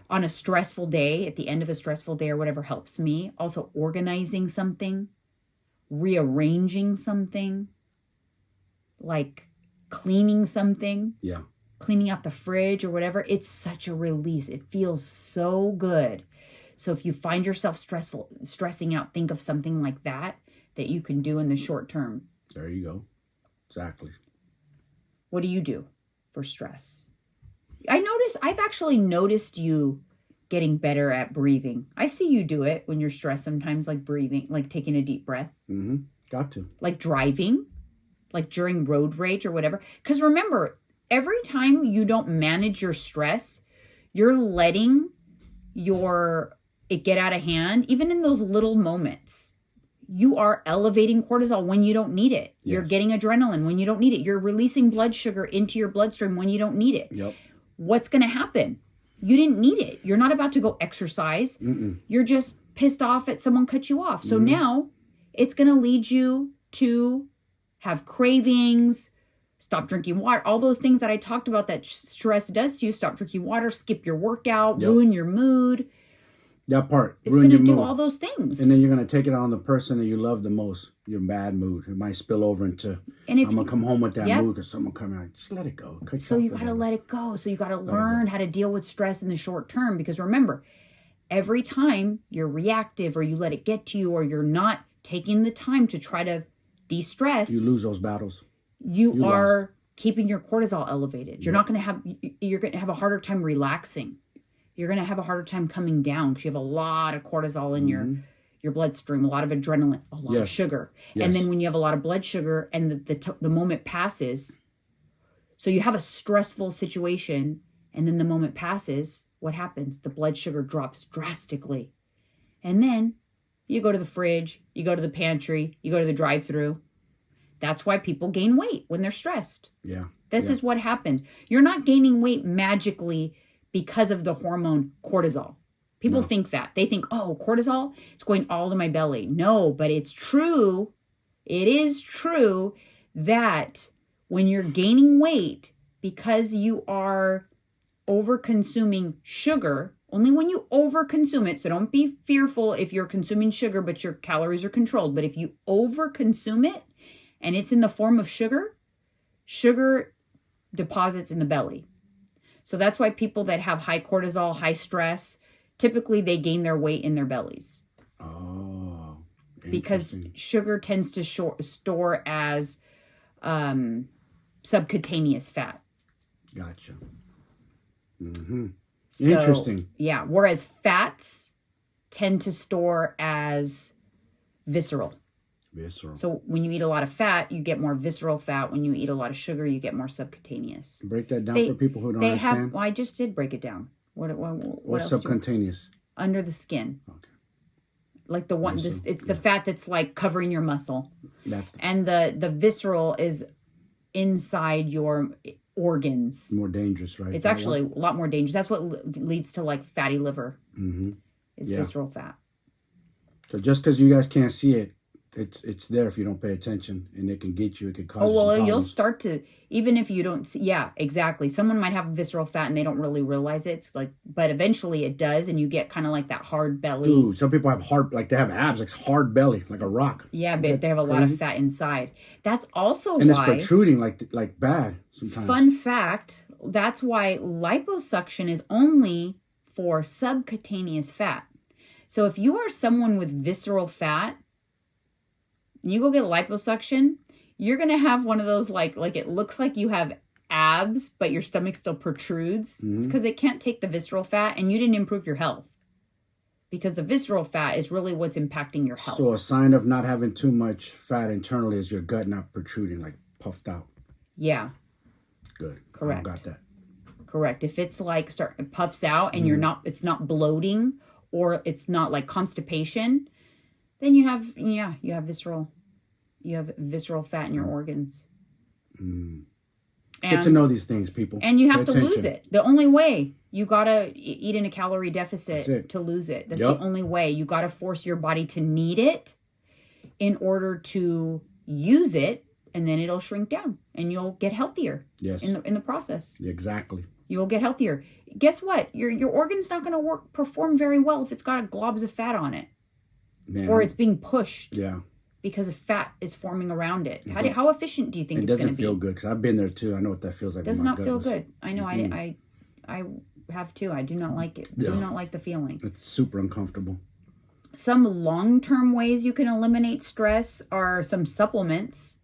on a stressful day, at the end of a stressful day or whatever helps me. Also organizing something, rearranging something, like cleaning something. Yeah. Cleaning out the fridge or whatever. It's such a release. It feels so good. So if you find yourself stressing out, think of something like that you can do in the short term. There you go. Exactly. What do you do for stress? I've actually noticed you getting better at breathing. I see you do it when you're stressed sometimes, like breathing, like taking a deep breath. Mm-hmm. Got to. Like driving, like during road rage or whatever. Because remember, every time you don't manage your stress, you're letting it get out of hand. Even in those little moments, you are elevating cortisol when you don't need it. Yes. You're getting adrenaline when you don't need it. You're releasing blood sugar into your bloodstream when you don't need it. Yep. What's going to happen? You didn't need it. You're not about to go exercise. Mm-mm. You're just pissed off at someone cut you off. So now it's going to lead you to have cravings, stop drinking water, all those things that I talked about that stress does to you. Stop drinking water, skip your workout, ruin your mood. That part. It's going to do all those things. And then you're going to take it on the person that you love the most, your bad mood. It might spill over into, I'm going to come home with that mood because someone coming out. Just let it go. So you got to let it go. So you got to learn how to deal with stress in the short term. Because remember, every time you're reactive or you let it get to you or you're not taking the time to try to de-stress, you lose those battles. You are keeping your cortisol elevated. You're going to have a harder time relaxing. You're going to have a harder time coming down because you have a lot of cortisol in your bloodstream, a lot of adrenaline, a lot of sugar. Yes. And then when you have a lot of blood sugar and the moment passes, so you have a stressful situation and then the moment passes, what happens? The blood sugar drops drastically. And then you go to the fridge, you go to the pantry, you go to the drive-thru. That's why people gain weight when they're stressed. Yeah. This is what happens. You're not gaining weight magically because of the hormone cortisol. People think that. They think, oh, cortisol, it's going all to my belly. No, but it's true. It is true that when you're gaining weight because you are over-consuming sugar, only when you over-consume it, so don't be fearful if you're consuming sugar but your calories are controlled. But if you over-consume it and it's in the form of sugar deposits in the belly. So that's why people that have high cortisol, high stress, typically they gain their weight in their bellies. Oh, because sugar tends to store as subcutaneous fat. Gotcha. Mm-hmm. So, interesting. Yeah. Whereas fats tend to store as visceral. Visceral. So when you eat a lot of fat, you get more visceral fat. When you eat a lot of sugar, you get more subcutaneous. Break that down for people who don't understand. Well, I just did break it down. What What's else subcutaneous? Under the skin. Okay. Like the one, it's the fat that's like covering your muscle. And the visceral is inside your organs. More dangerous, right? It's actually a lot more dangerous. That's what leads to like fatty liver. Is visceral fat. So just because you guys can't see it, it's there if you don't pay attention, and it can get you. It could cause. Oh well, you'll start to, even if you don't see. Yeah, exactly. Someone might have visceral fat and they don't really realize it. It's like, but eventually it does, and you get kind of like that hard belly. Dude, some people have they have abs, like hard belly, like a rock. Yeah, but they have a lot of fat inside. That's also and why. And it's protruding like bad sometimes. Fun fact: that's why liposuction is only for subcutaneous fat. So if you are someone with visceral fat, you go get liposuction, you're going to have one of those, like it looks like you have abs, but your stomach still protrudes. It's because it can't take the visceral fat, and you didn't improve your health. Because the visceral fat is really what's impacting your health. So a sign of not having too much fat internally is your gut not protruding, like puffed out. Yeah. Good. Correct. I got that. Correct. If it's like it puffs out and it's not bloating, or it's not like constipation, then you have visceral fat in your organs. Good to know these things, people. And you have to lose it. The only way, you gotta eat in a calorie deficit to lose it. That's the only way. You gotta force your body to need it in order to use it, and then it'll shrink down and you'll get healthier. Yes. In the process. Exactly. You'll get healthier. Guess what? Your organ's not gonna perform very well if it's got globs of fat on it. Man. Or it's being pushed. Yeah. Because of fat is forming around it. How efficient do you think it's going to be? It doesn't feel good, because I've been there too. I know what that feels like. It does not feel good. I know. I have too. I do not like it. Do not like the feeling. It's super uncomfortable. Some long-term ways you can eliminate stress are some supplements.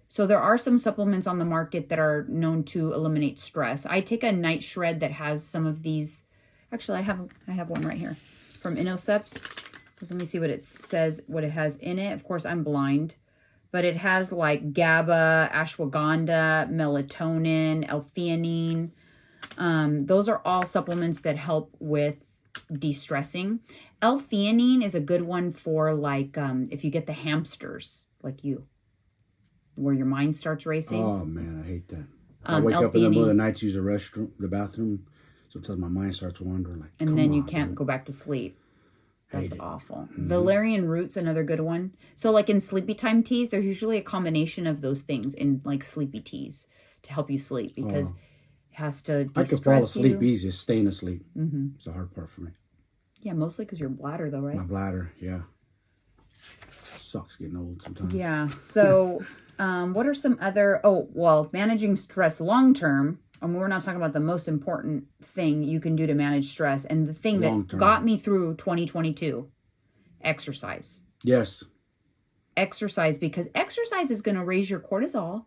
So there are some supplements on the market that are known to eliminate stress. I take a night shred that has some of these. Actually, I have one right here from Innoceps. Let me see what it says, what it has in it. Of course, I'm blind. But it has like GABA, ashwagandha, melatonin, L-theanine. Those are all supplements that help with de-stressing. L-theanine is a good one for like if you get the hamsters, like you, where your mind starts racing. Oh, man, I hate that. I wake up in the middle of the night to use the bathroom. Sometimes my mind starts wandering. And then you can't go back to sleep. That's awful. Valerian root's another good one. So like in sleepy time teas, there's usually a combination of those things in like sleepy teas to help you sleep, because it has to de-stress. I can fall asleep easy, staying asleep. It's the hard part for me. Yeah, mostly because your bladder though, right? My bladder, yeah. Sucks getting old sometimes. Yeah. So what are some other, managing stress long term. We're not talking about the most important thing you can do to manage stress. And the thing that got me through 2022, exercise. Yes. Exercise, because exercise is going to raise your cortisol,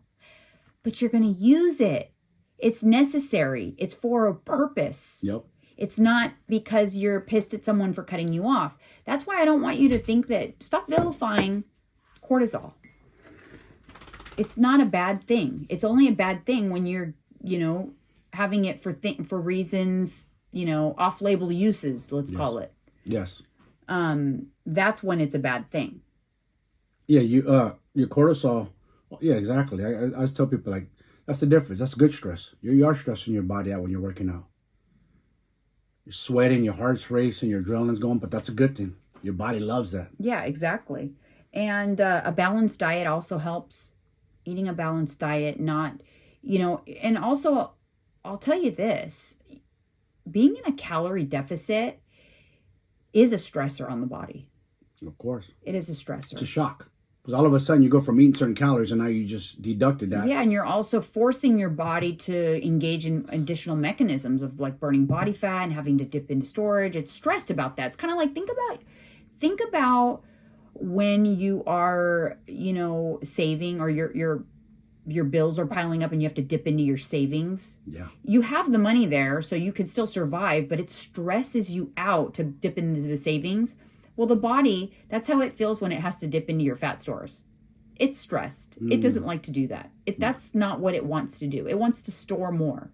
but you're going to use it. It's necessary. It's for a purpose. Yep. It's not because you're pissed at someone for cutting you off. That's why I don't want you to think that, stop vilifying cortisol. It's not a bad thing. It's only a bad thing when you're, having it for reasons, off-label uses, let's call it. Yes. That's when it's a bad thing. Yeah, your cortisol. Yeah, exactly. I always tell people, like, that's the difference. That's good stress. You are stressing your body out when you're working out. You're sweating, your heart's racing, your adrenaline's going, but that's a good thing. Your body loves that. Yeah, exactly. And a balanced diet also helps. Eating a balanced diet, not... and also, I'll tell you this, being in a calorie deficit is a stressor on the body. Of course. It is a stressor. It's a shock. Because all of a sudden you go from eating certain calories and now you just deducted that. Yeah, and you're also forcing your body to engage in additional mechanisms of like burning body fat and having to dip into storage. It's stressed about that. It's kind of like, think about when you are, saving, or your bills are piling up and you have to dip into your savings. Yeah. You have the money there, so you can still survive, but it stresses you out to dip into the savings. Well, the body, that's how it feels when it has to dip into your fat stores. It's stressed. It doesn't like to do that. That's not what it wants to do. It wants to store more.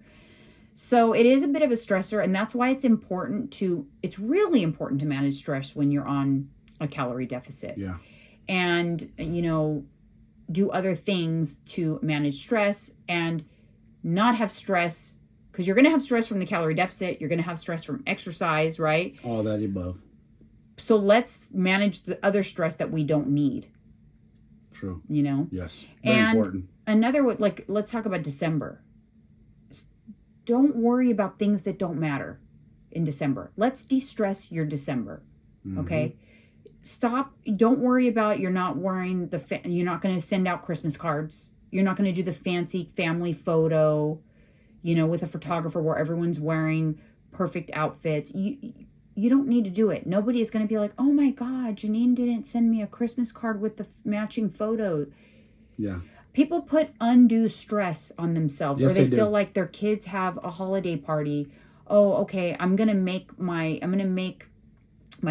So it is a bit of a stressor, and that's why it's really important to manage stress when you're on a calorie deficit. Yeah. And, do other things to manage stress and not have stress, because you're going to have stress from the calorie deficit. You're going to have stress from exercise, right? All that above. So let's manage the other stress that we don't need. True. Yes. Very important. Another, let's talk about December. Don't worry about things that don't matter in December. Let's de-stress your December. Okay? Don't worry about you're not wearing you're not going to send out Christmas cards. You're not going to do the fancy family photo, with a photographer where everyone's wearing perfect outfits. You don't need to do it. Nobody is going to be like, oh my God, Jeanine didn't send me a Christmas card with the matching photo. Yeah. People put undue stress on themselves, yes, or they feel like their kids have a holiday party. Oh, okay, I'm going to make my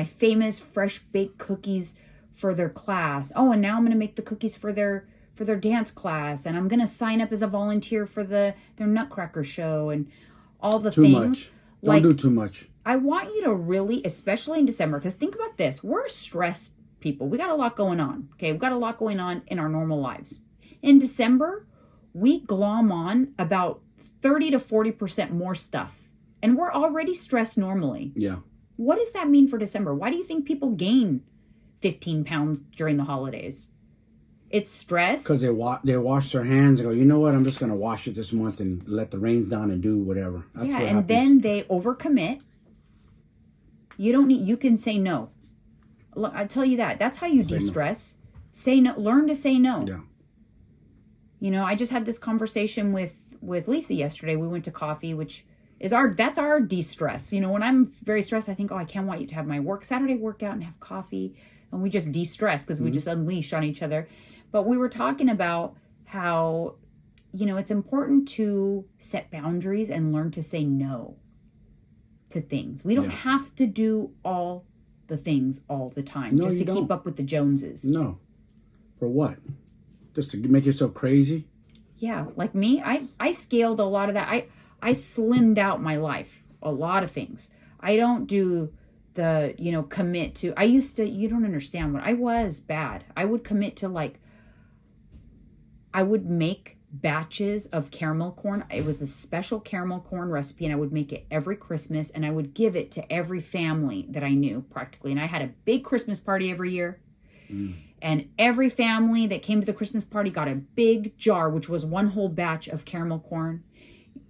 famous fresh baked cookies for their class. Oh, and now I'm going to make the cookies for their dance class, and I'm going to sign up as a volunteer for their Nutcracker show and all the things. Too much. Don't do too much. I want you to really, especially in December, because think about this. We're stressed people. We got a lot going on. Okay, we've got a lot going on in our normal lives. In December, we glom on about 30 to 40% more stuff. And we're already stressed normally. Yeah. What does that mean for December? Why do you think people gain 15 pounds during the holidays? It's stress. Because they wash their hands and go, you know what? I'm just going to wash it this month and let the rains down and do whatever. That's what happens. Then they overcommit. You can say no. I tell you that. That's how you de-stress. Say no. Learn to say no. Yeah. I just had this conversation with Lisa yesterday. We went to coffee, which is that's our de-stress. When I'm very stressed, I think, oh, I can't wait to have my Saturday workout and have coffee. And we just de-stress because we just unleash on each other. But we were talking about how, it's important to set boundaries and learn to say no to things. We don't have to do all the things all the time just to keep up with the Joneses. No. For what? Just to make yourself crazy? Yeah. Like me, I scaled a lot of that. I slimmed out my life. A lot of things. I don't do the, commit to. I used to, you don't understand what I was bad. I would commit to I would make batches of caramel corn. It was a special caramel corn recipe, and I would make it every Christmas, and I would give it to every family that I knew practically. And I had a big Christmas party every year. And every family that came to the Christmas party got a big jar, which was one whole batch of caramel corn.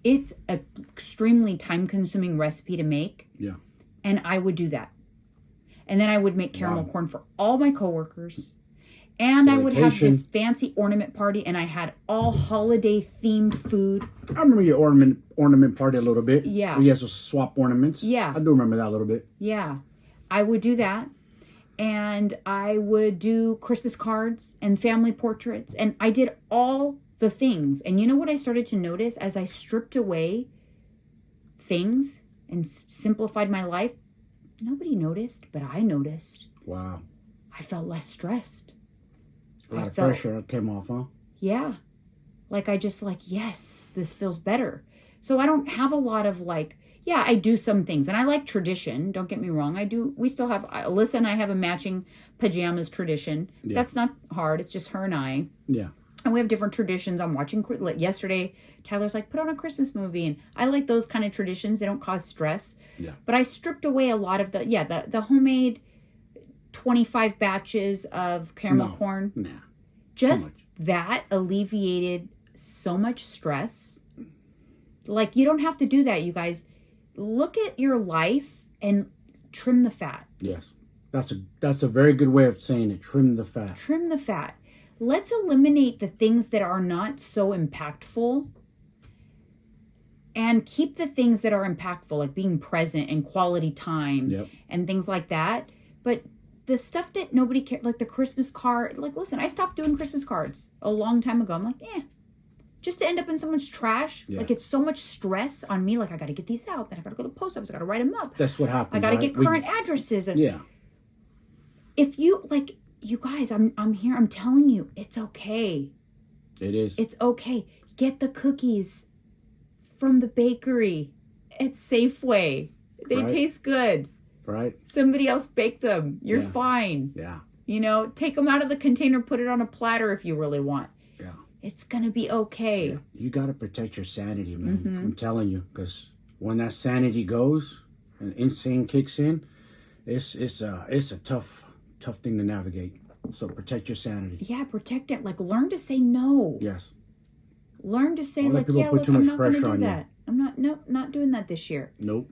It's an extremely time-consuming recipe to make. Yeah. And I would do that. And then I would make caramel corn for all my coworkers. And I would have this fancy ornament party, and I had all holiday-themed food. I remember your ornament party a little bit. Yeah. We had to swap ornaments. Yeah. I do remember that a little bit. Yeah. I would do that. And I would do Christmas cards and family portraits. And I did all the things. And you know what I started to notice as I stripped away things and simplified my life? Nobody noticed, but I noticed. Wow. I felt less stressed. A lot of pressure came off, huh? Yeah. Yes, this feels better. So I don't have a lot of I do some things. And I like tradition. Don't get me wrong. We still have, Alyssa and I have a matching pajamas tradition. Yeah. That's not hard. It's just her and I. Yeah. And we have different traditions. I'm watching, yesterday, Tyler's like, put on a Christmas movie. And I like those kind of traditions. They don't cause stress. Yeah. But I stripped away a lot of the homemade 25 batches of caramel corn. Nah. Just that alleviated so much stress. You don't have to do that, you guys. Look at your life and trim the fat. Yes. That's a very good way of saying it. Trim the fat. Trim the fat. Let's eliminate the things that are not so impactful and keep the things that are impactful, like being present and quality time and things like that. But the stuff that nobody cares, like the Christmas card, listen, I stopped doing Christmas cards a long time ago. I'm like, just to end up in someone's trash. Yeah. It's so much stress on me. I got to get these out. Then I got to go to the post office. I got to write them up. That's what happens. I got to get current addresses. Yeah. If you, you guys, I'm here. I'm telling you, it's okay. It is. It's okay. Get the cookies from the bakery at Safeway. They taste good. Right. Somebody else baked them. You're Yeah. fine. Yeah. You know, take them out of the container, put it on a platter if you really want. Yeah. It's going to be okay. Yeah. You got to protect your sanity, man. I'm telling you, because when that sanity goes and insane kicks in, it's a tough thing to navigate. So protect your sanity. Yeah, protect it. Like, learn to say no. Yes. Learn to say, Don't let like, people yeah, put look, too much I'm not going to pressure do on you. that. I'm not doing that this year. Nope.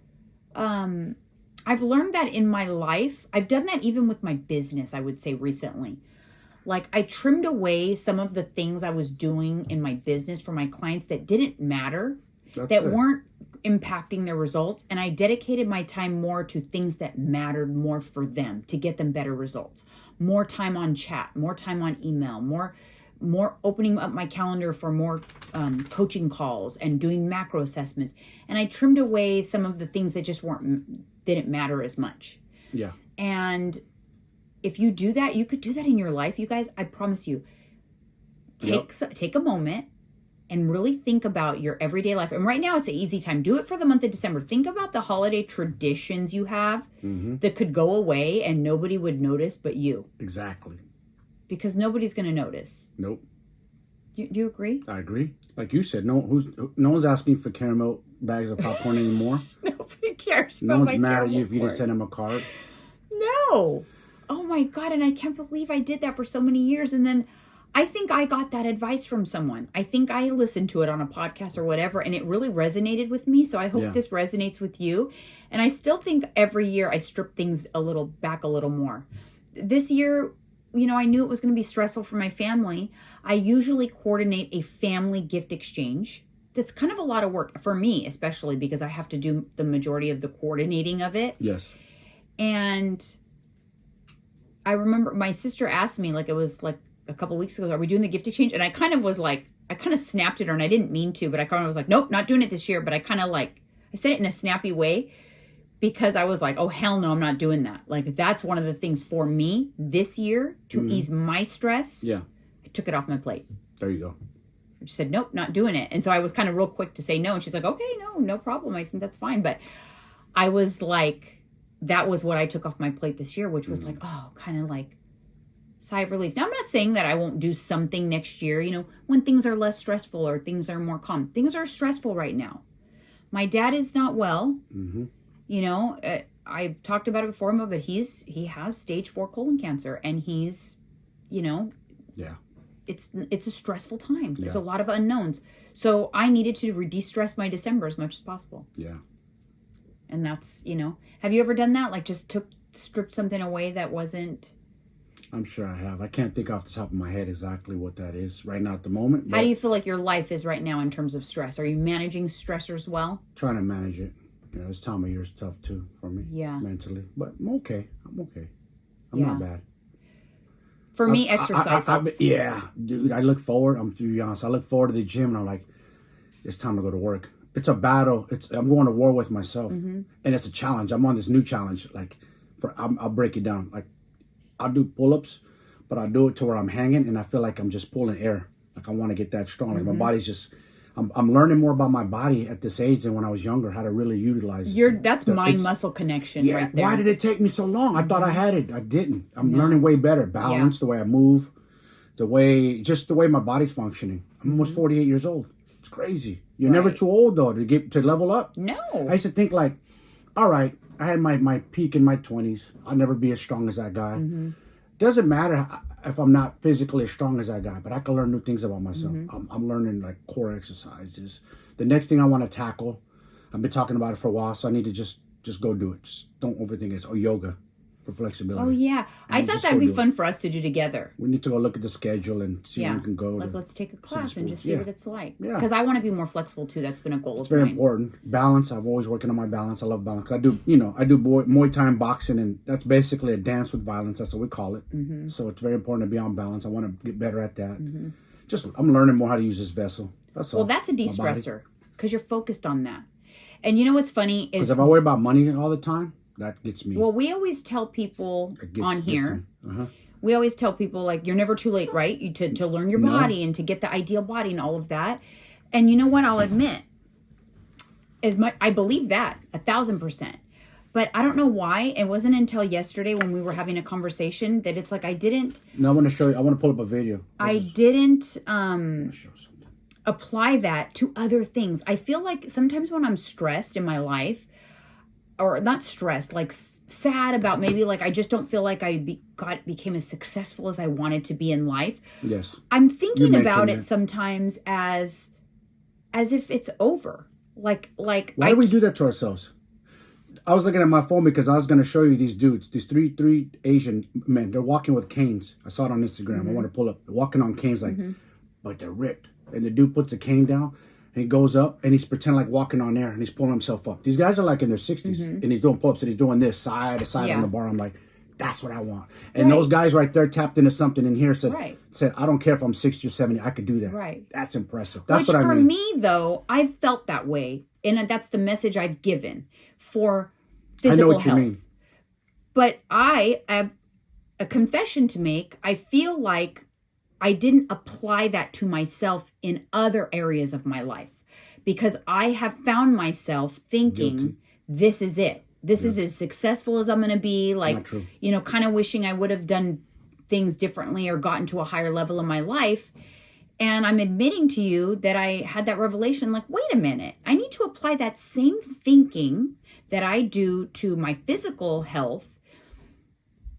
I've learned that in my life. I've done that even with my business, I would say, recently. Like, I trimmed away some of the things I was doing in my business for my clients that didn't matter, That's that good. weren't impacting their results. And I dedicated my time more to things that mattered more for them to get them better results. More time on chat, more time on email, more opening up my calendar for more coaching calls and doing macro assessments. And I trimmed away some of the things that just didn't matter as much. Yeah. And if you do that, you could do that in your life, you guys. I promise you. Take a moment and really think about your everyday life. And right now it's an easy time. Do it for the month of December. Think about the holiday traditions you have that could go away and nobody would notice but you. Exactly. Because nobody's going to notice. Nope. Do you agree? I agree. Like you said, no one's asking for caramel bags of popcorn anymore. Nobody cares No about one's my mad at you caramel if you didn't corn. send them a card. No. Oh my God. And I can't believe I did that for so many years. And then I think I got that advice from someone. I think I listened to it on a podcast or whatever, and it really resonated with me. So I hope this resonates with you. And I still think every year I strip things back a little more. This year, you know, I knew it was going to be stressful for my family. I usually coordinate a family gift exchange. That's kind of a lot of work for me, especially because I have to do the majority of the coordinating of it. Yes. And I remember my sister asked me, like, it was like a couple weeks ago, are we doing the gift exchange? And I kind of snapped at her, and I didn't mean to, but I kind of was like, nope, not doing it this year. But I said it in a snappy way because I was like, oh, hell no, I'm not doing that. Like, that's one of the things for me this year to ease my stress. Yeah. I took it off my plate. There you go. She said, nope, not doing it. And so I was kind of real quick to say no. And she's like, okay, no problem. I think that's fine. But I was like, that was what I took off my plate this year, which was like, oh, kind of like sigh of relief. Now, I'm not saying that I won't do something next year, you know, when things are less stressful or things are more calm. Things are stressful right now. My dad is not well. You know, I've talked about it before, but he has stage 4 colon cancer, and he's, you know, Yeah. it's a stressful time. There's a lot of unknowns. So I needed to de-stress my December as much as possible. Yeah. And that's, you know, have you ever done that? Like, just stripped something away that wasn't... I'm sure I have. I can't think off the top of my head exactly what that is right now at the moment. How do you feel like your life is right now in terms of stress? Are you managing stressors well? Trying to manage it. You know, this time of year is tough too for me. Yeah. Mentally. But I'm okay. I'm not bad. For me, exercise helps. Yeah, dude, I'm to be honest, I look forward to the gym, and I'm like, it's time to go to work. It's a battle. I'm going to war with myself. And it's a challenge. I'm on this new challenge. Like, I'll break it down. Like, I'll do pull-ups, but I'll do it to where I'm hanging, and I feel like I'm just pulling air. Like, I want to get that strong. Like, my body's just... I'm learning more about my body at this age than when I was younger, how to really utilize it. That's mind-muscle connection right there. Why did it take me so long? I thought I had it. I didn't. I'm learning way better. Balance, the way I move, the way my body's functioning. I'm almost 48 years old. It's crazy. You're never too old, though, to level up. No. I used to think like, all right, I had my peak in my 20s. I'll never be as strong as that guy. Doesn't matter if I'm not physically as strong as that guy, but I can learn new things about myself. I'm learning like core exercises. The next thing I want to tackle, I've been talking about it for a while, so I need to just go do it. Just don't overthink it. Or yoga for flexibility. Oh, yeah. I thought that'd be fun for us to do together. We need to go look at the schedule and see when we can go. Like, let's take a class and just see what it's like. Yeah. Because I want to be more flexible, too. That's been a goal of mine. It's very important. Balance. I've always working on my balance. I love balance. I do Muay Thai and boxing, and that's basically a dance with violence. That's what we call it. So it's very important to be on balance. I want to get better at that. I'm learning more how to use this vessel. That's all. Well, that's a de-stressor because you're focused on that. And you know what's funny is... Because if I worry about money all the time, that gets me. Well, we always tell people on here, we always tell people, like, you're never too late, right? To learn your body and to get the ideal body and all of that. And you know what? I'll admit, I believe that 1,000%. But I don't know why. It wasn't until yesterday when we were having a conversation that it's like I didn't. No, I want to show you. I want to pull up a video. I didn't apply that to other things. I feel like sometimes when I'm stressed in my life, or not stressed, like sad about maybe like I just don't feel like I became as successful as I wanted to be in life. Yes. I'm thinking about it sometimes as if it's over. Like why do we do that to ourselves? I was looking at my phone because I was going to show you these dudes, these three Asian men. They're walking with canes. I saw it on Instagram. I want to pull up. They're walking on canes but they're ripped. And the dude puts a cane down and he goes up and he's pretending like walking on air and he's pulling himself up. These guys are like in their 60s and he's doing pull-ups and he's doing this side to side on the bar. I'm like, that's what I want. And those guys right there tapped into something in here, said, I don't care if I'm 60 or 70, I could do that. Right. That's impressive. That's what I mean. For me, though, I've felt that way. And that's the message I've given for physical health. I know what you mean. But I have a confession to make. I feel like I didn't apply that to myself in other areas of my life because I have found myself thinking, this is it. This is as successful as I'm going to be. Like, kind of wishing I would have done things differently or gotten to a higher level in my life. And I'm admitting to you that I had that revelation, like, wait a minute, I need to apply that same thinking that I do to my physical health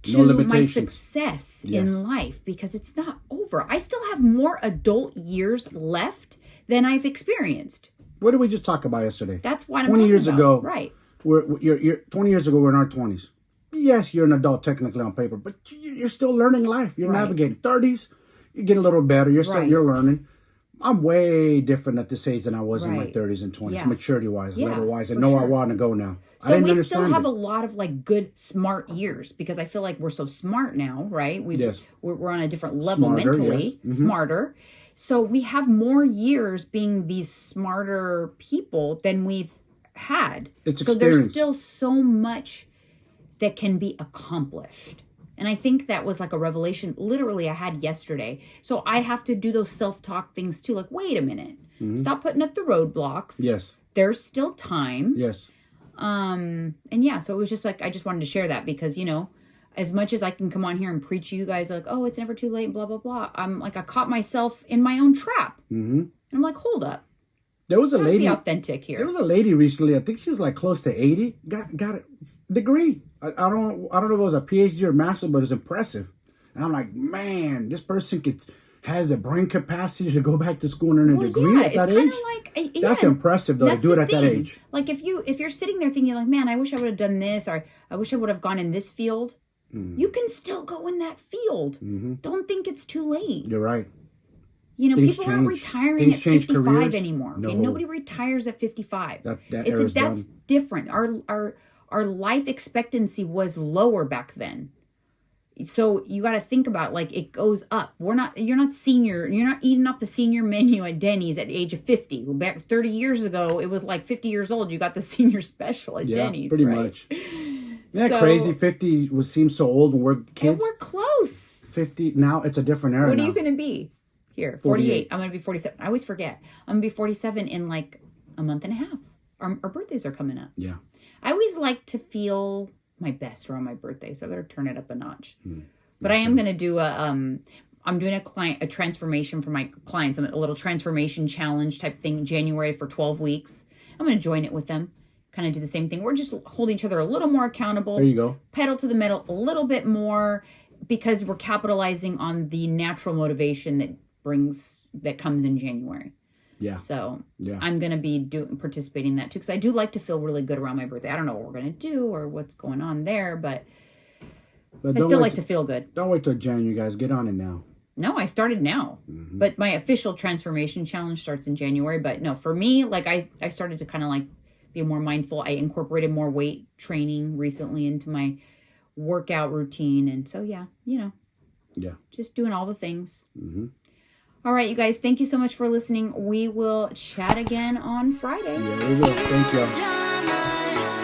to my success in life, because it's not over. I still have more adult years left than I've experienced. What did we just talk about yesterday? That's why 20 years ago. Right. You're 20 years ago, we're in our 20s. Yes, you're an adult technically on paper, but you're still learning life. You're navigating 30s. You get a little better. You're still you're learning. I'm way different at this age than I was in my 30s and 20s, maturity-wise, level-wise, and know I want to go now. So we still have a lot of like good, smart years because I feel like we're so smart now, right? We're on a different level mentally, smarter. So we have more years being these smarter people than we've had. It's so there's still so much that can be accomplished. And I think that was like a revelation literally I had yesterday. So I have to do those self-talk things too. Like, wait a minute. Stop putting up the roadblocks. Yes. There's still time. Yes. And yeah, so it was just like, I just wanted to share that because, as much as I can come on here and preach you guys like, oh, it's never too late, blah, blah, blah. I'm like, I caught myself in my own trap. And I'm like, hold up. There was a lady. Be authentic here. There was a lady recently. I think she was like close to 80. Got a degree. I don't know if it was a PhD or master, but it's impressive. And I'm like, man, this person has the brain capacity to go back to school and earn a degree at that age. That's impressive though to do it at that age. Like if you're sitting there thinking like, man, I wish I would have done this, or I wish I would have gone in this field. You can still go in that field. Don't think it's too late. You're right. People aren't retiring at 55 anymore. No. Okay? Nobody retires at 55. That's different. Our life expectancy was lower back then. So you got to think about like it goes up. You're not senior. You're not eating off the senior menu at Denny's at the age of 50. Back 30 years ago, it was like 50 years old. You got the senior special at Denny's. Pretty much. Isn't that crazy? 50 seems so old when we're kids. And we're close. 50 now. It's a different era. What are you going to be? Here, 48. I'm going to be 47. I always forget. I'm going to be 47 in like a month and a half. Our birthdays are coming up. Yeah. I always like to feel my best around my birthday, so I better turn it up a notch. But I am going to do I'm doing a transformation for my clients. I'm a little transformation challenge type thing in January for 12 weeks. I'm going to join it with them. Kind of do the same thing. We're just holding each other a little more accountable. There you go. Pedal to the metal a little bit more because we're capitalizing on the natural motivation that comes in January. Yeah. So I'm going to be participating in that too, because I do like to feel really good around my birthday. I don't know what we're going to do or what's going on there, but I still like to feel good. Don't wait till January, guys. Get on it now. No, I started now. But my official transformation challenge starts in January. But no, for me, like I started to kind of like be more mindful. I incorporated more weight training recently into my workout routine. And so, yeah, just doing all the things. All right, you guys, thank you so much for listening. We will chat again on Friday. Yeah, we will. Thank you.